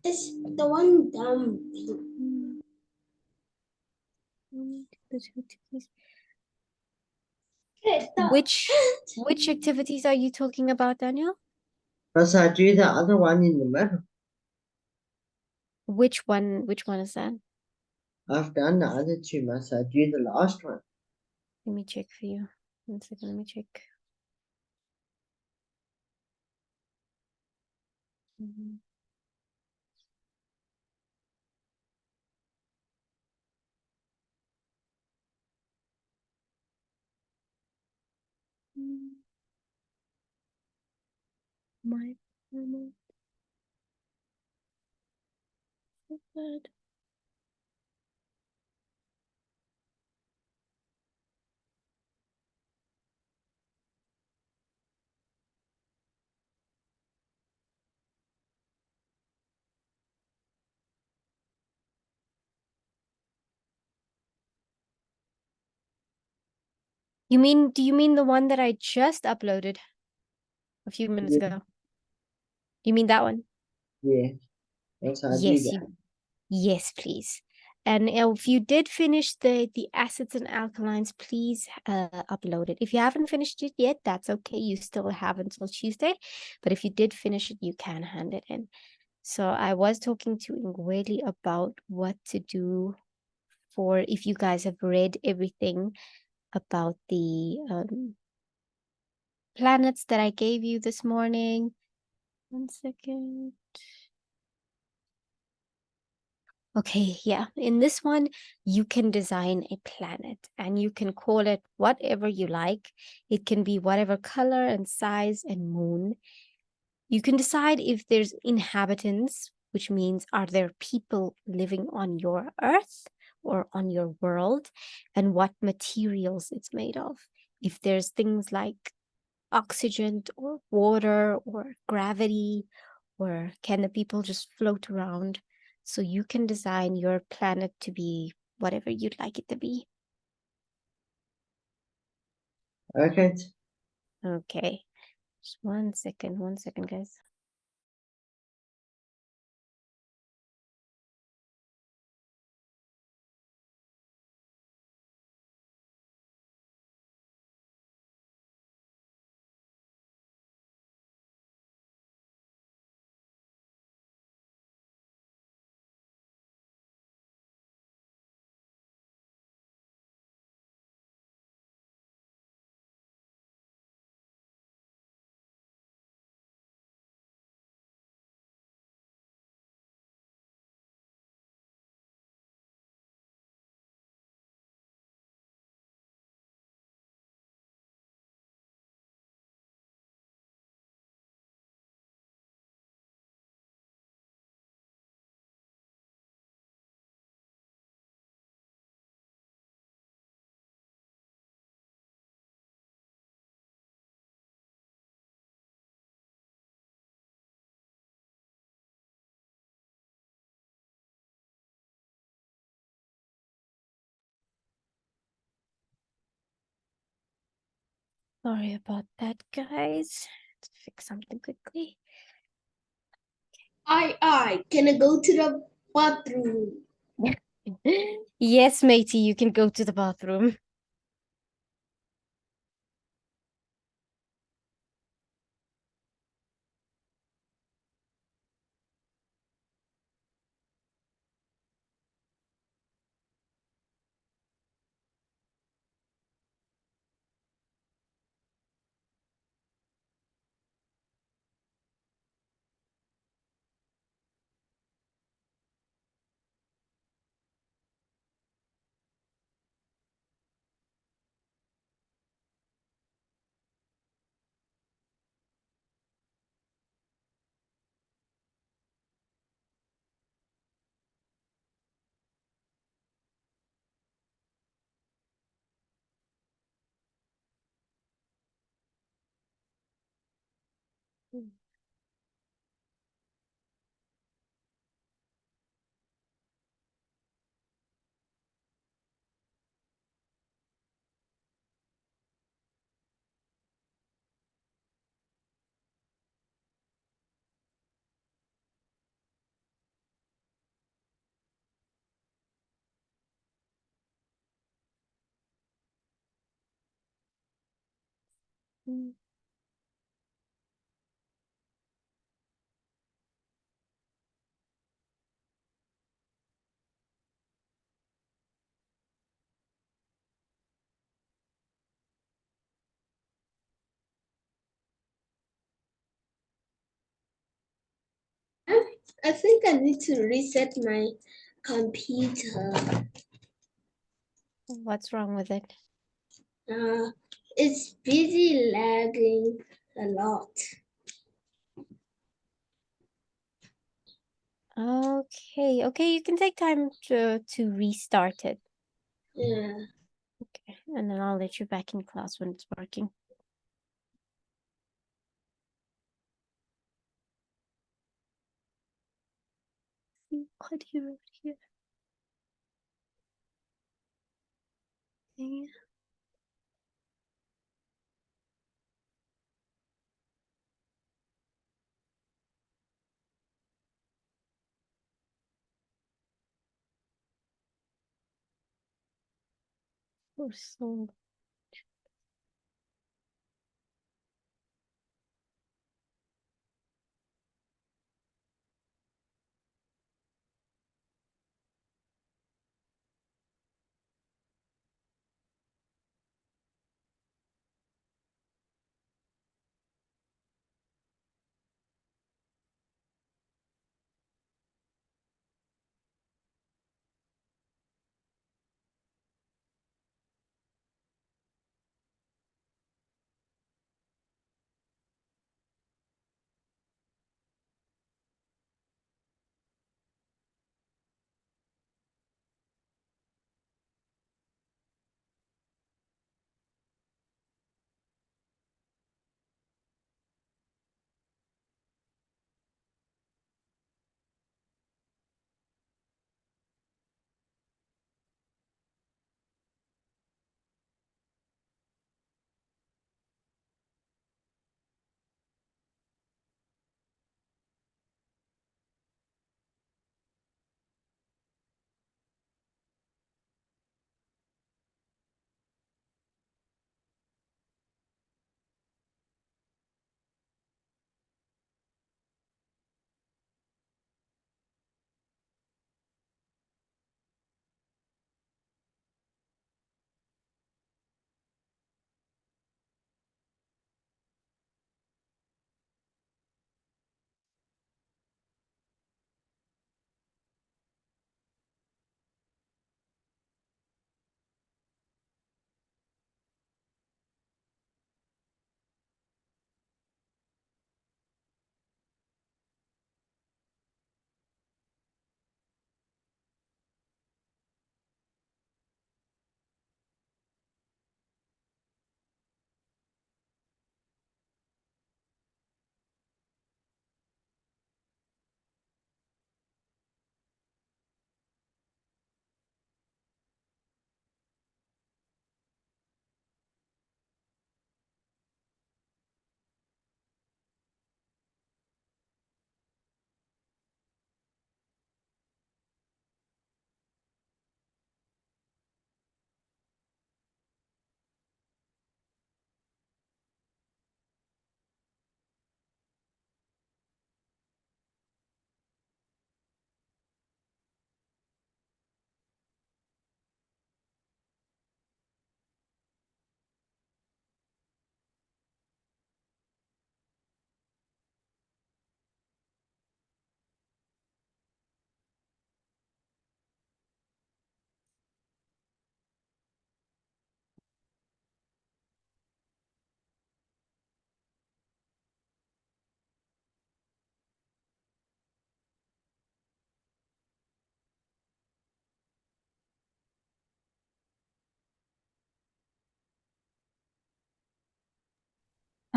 the one down. Which activities are you talking about, Daniel? Must I do the other one in the middle? Which one is that? I've done the other two. Must I do the last one? Let me check for you. One second, let me check. Mhm. My planet. So bad. Do you mean the one that I just uploaded a few minutes Yeah. ago? You mean that one? Yeah. Must I do Yes, that? yes, please. And if you did finish the acids and alkalines, please upload it. If you haven't finished it yet, that's okay. You still have until Tuesday. But if you did finish it, you can hand it in. So I was talking to Ingweli about what to do for if you guys have read everything about the planets that I gave you this morning. One second. Okay, yeah. In this one, you can design a planet and you can call it whatever you like. It can be whatever color and size and moon. You can decide if there's inhabitants, which means are there people living on your Earth or on your world, and what materials it's made of. If there's things like oxygen or water or gravity, or can the people just float around? So you can design your planet to be whatever you'd like it to be. Okay. Okay. Just one second, guys. Sorry about that, guys. Let's fix something quickly. I can I go to the bathroom? Yes, matey, you can go to the bathroom. Mm. I think I need to reset my computer. What's wrong with it? It's busy lagging a lot. Okay, you can take time to restart it. Yeah. Okay, and then I'll let you back in class when it's working. What do you wrote here? Yeah. Oh, so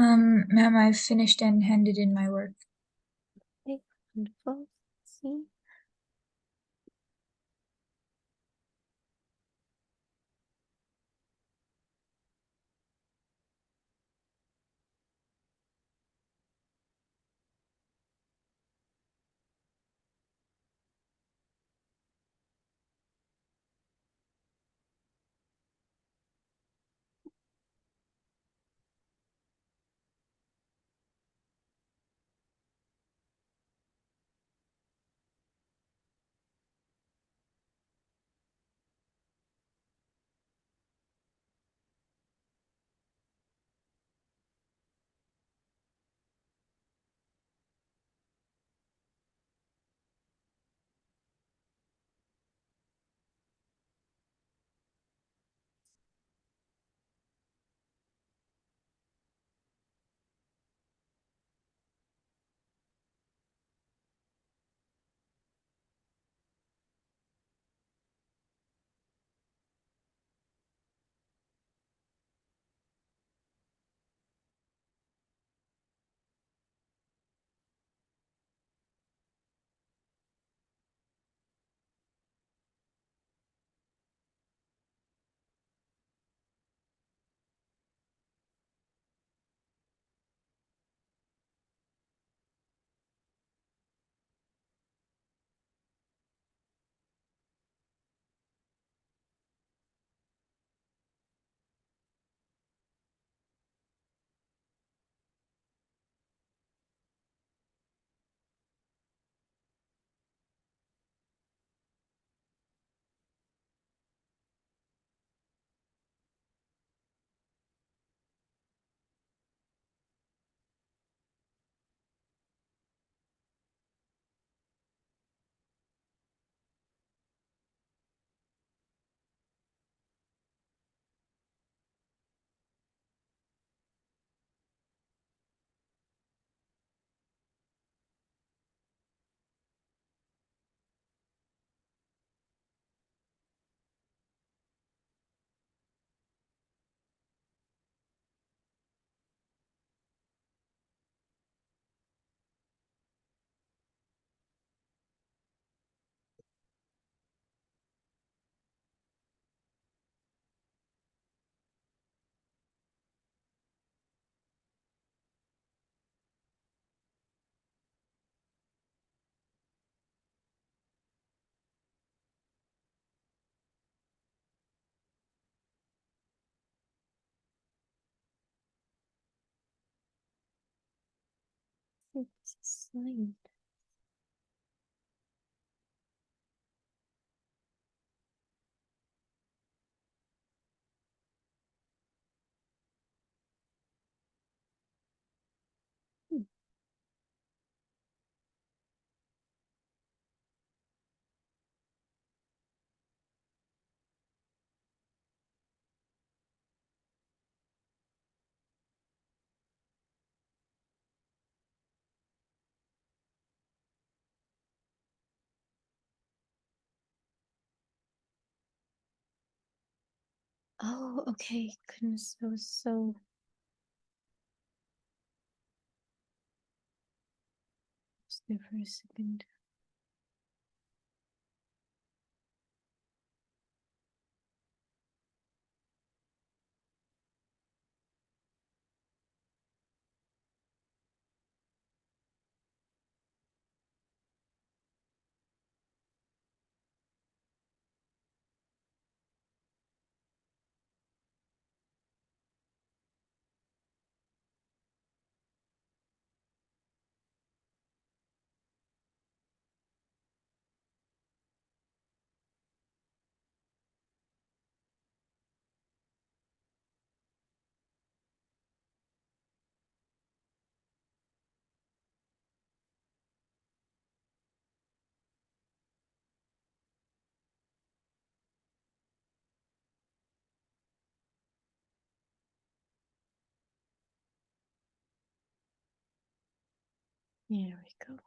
Ma'am, I've finished and handed in my work. Okay, wonderful. See. It's signed. Oh, okay. Goodness, that was so. Just there for a second. There we go.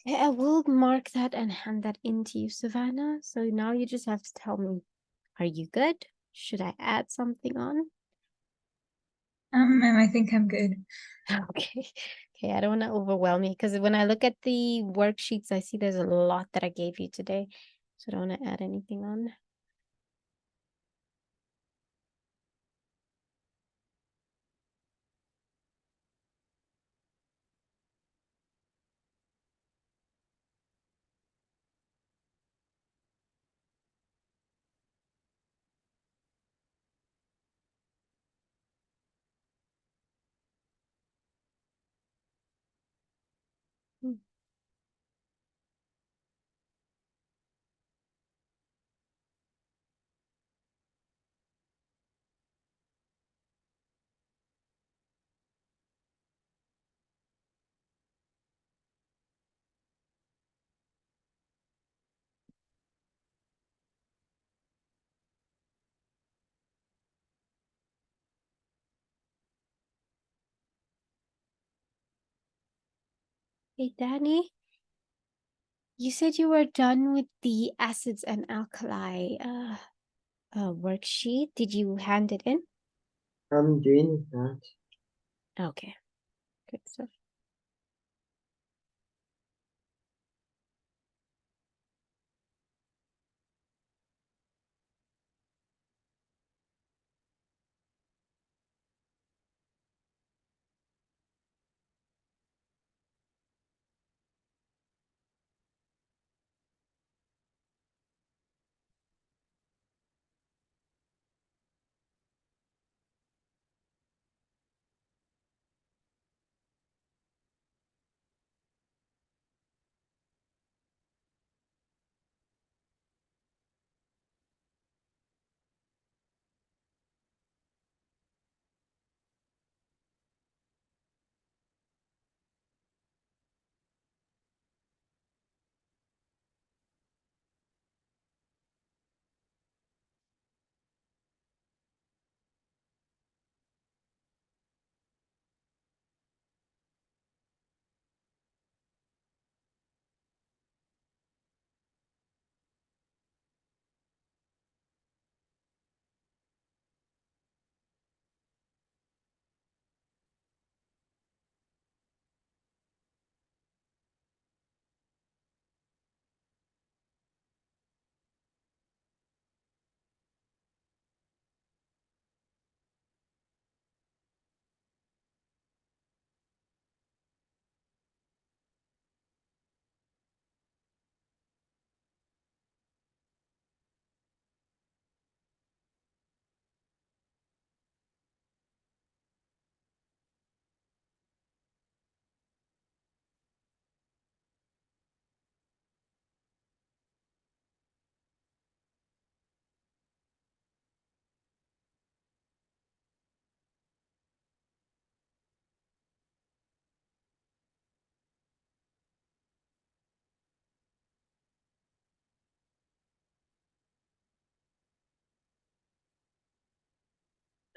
Yeah, I will mark that and hand that in to you, Savannah. So now you just have to tell me, are you good? Should I add something on? And I think I'm good. Okay. Okay, I don't want to overwhelm you because when I look at the worksheets, I see there's a lot that I gave you today. So I don't want to add anything on. Hmm. Hey, Danny, you said you were done with the acids and alkali worksheet. Did you hand it in? I'm doing that. Okay, good stuff.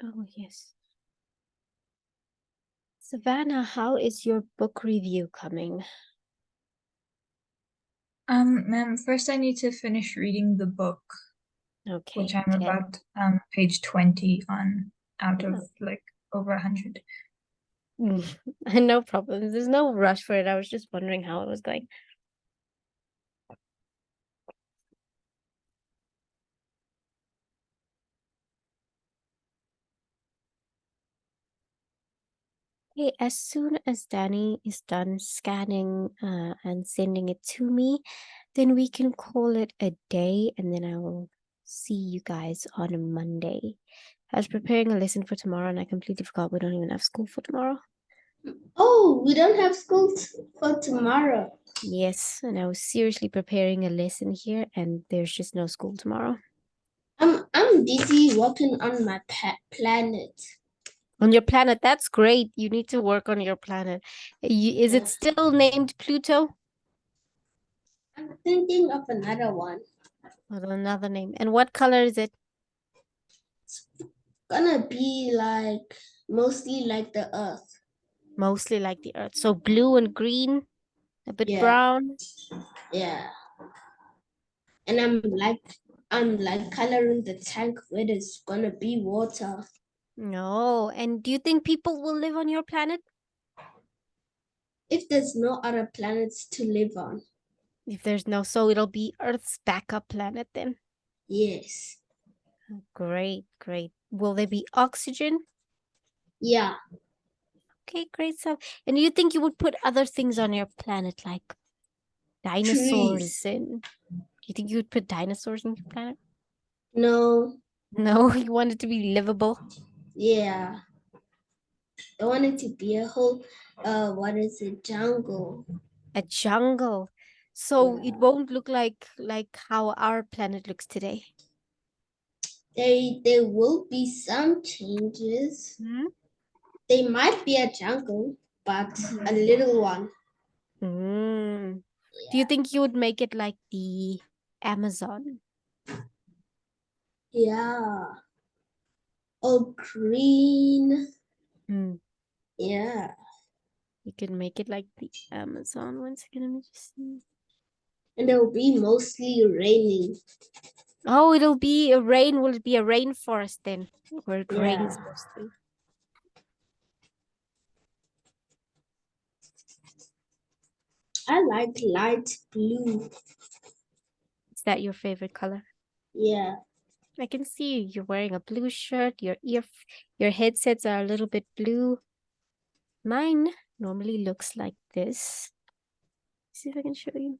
Oh, yes. Savannah, how is your book review coming? Ma'am, first I need to finish reading the book, Okay. which I'm about page 20 on out of Oh. like over 100. No problem. There's no rush for it. I was just wondering how it was going. Okay, as soon as Danny is done scanning and sending it to me, then we can call it a day and then I will see you guys on a Monday. I was preparing a lesson for tomorrow and I completely forgot we don't even have school for tomorrow. Oh, we don't have school for tomorrow. Yes, and I was seriously preparing a lesson here and there's just no school tomorrow. I'm busy working on my planet. On your planet, that's great. You need to work on your planet. Is it still named Pluto? I'm thinking of another one. Or another name. And what color is it? Gonna be like mostly like the Earth. Mostly like the Earth. So blue and green A bit Yeah. brown. Yeah. And I'm like coloring the tank where there's gonna be water. No. And do you think people will live on your planet? If there's no other planets to live on. If there's no, so it'll be Earth's backup planet then. Yes. Great, great. Will there be oxygen? Yeah. Okay, great stuff. And do you think you would put other things on your planet like dinosaurs Trees. and do you think you would put dinosaurs on your planet? No. No, you want it to be livable. Yeah. I want it to be a whole what is it, jungle. A jungle. So Yeah. it won't look like how our planet looks today. There will be some changes. They might be a jungle, but a little one. Mm. Do you think you would make it like the Amazon? Yeah. All green. Mm. Yeah. You could make it like the Amazon. One second, let me just see. And it will be mostly raining. Oh, it'll be a rain. Will it be a rainforest then? Where it rains Yeah. mostly. I like light blue. Is that your favorite color? Yeah. I can see you're wearing a blue shirt. Your headsets are a little bit blue. Mine normally looks like this. See if I can show you.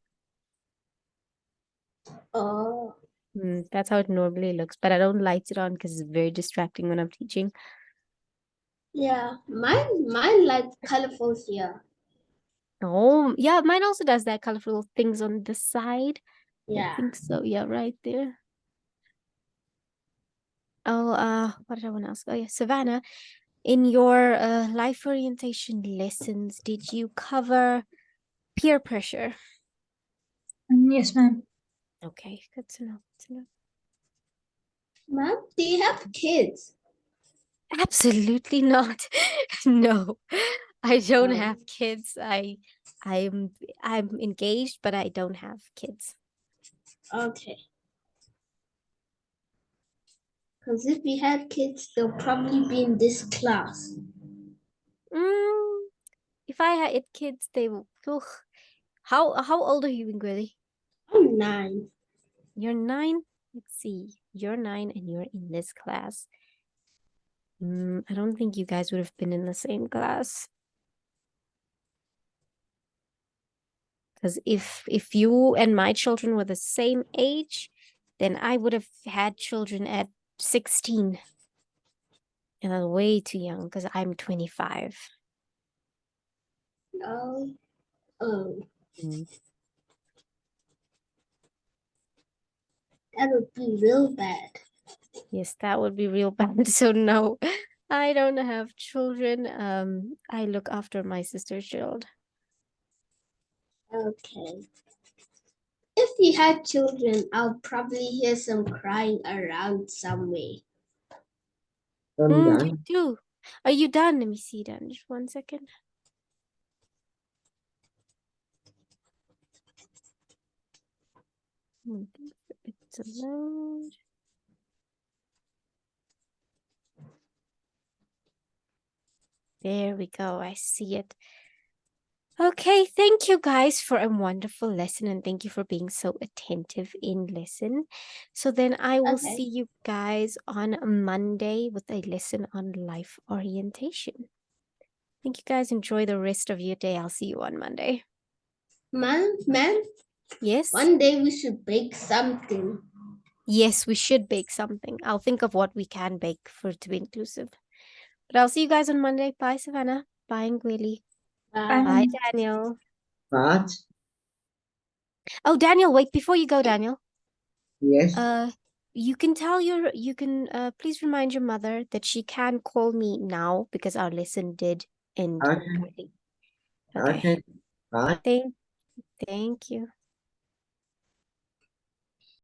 Oh. That's how it normally looks, but I don't light it on because it's very distracting when I'm teaching. Yeah. Mine like colorful here. Oh, yeah, mine also does that colorful things on the side. Yeah. I think so. Yeah, right there. Oh, what did I want to ask? Oh, yeah, Savannah, in your life orientation lessons, did you cover peer pressure? Yes, ma'am. Okay, good to know. Good to know. Mom, do you have kids? Absolutely not. No, I don't Oh. have kids. I'm engaged, but I don't have kids. Okay. Because if we had kids, they'll probably be in this class. If I had kids, they will. Ugh. How old are you, Ingrid? I'm 9. You're 9. Let's see. You're 9 and you're in this class. I don't think you guys would have been in the same class. Because if you and my children were the same age, then I would have had children at 16. And I'm way too young because I'm 25. Oh. Oh. That would be real bad. Yes, that would be real bad. So no, I don't have children. I look after my sister's child. Okay. If we had children, I'll probably hear some crying around somewhere. I'm You done. do. Are you done? Let me see then. Just 1 second. It's a load. There we go. I see it. Okay, thank you guys for a wonderful lesson and thank you for being so attentive in lesson. So then I will Okay. see you guys on Monday with a lesson on life orientation. Thank you guys. Enjoy the rest of your day. I'll see you on Monday. Ma'am, Yes? one day we should bake something. Yes, we should bake something. I'll think of what we can bake for it to be inclusive. But I'll see you guys on Monday. Bye, Savannah. Bye, Ngweli. Bye. Bye, Daniel. But, Oh, Daniel, wait, before you go, Daniel. yes, You can please remind your mother that she can call me now because our lesson did end Okay. early. Okay. Bye. Thank you.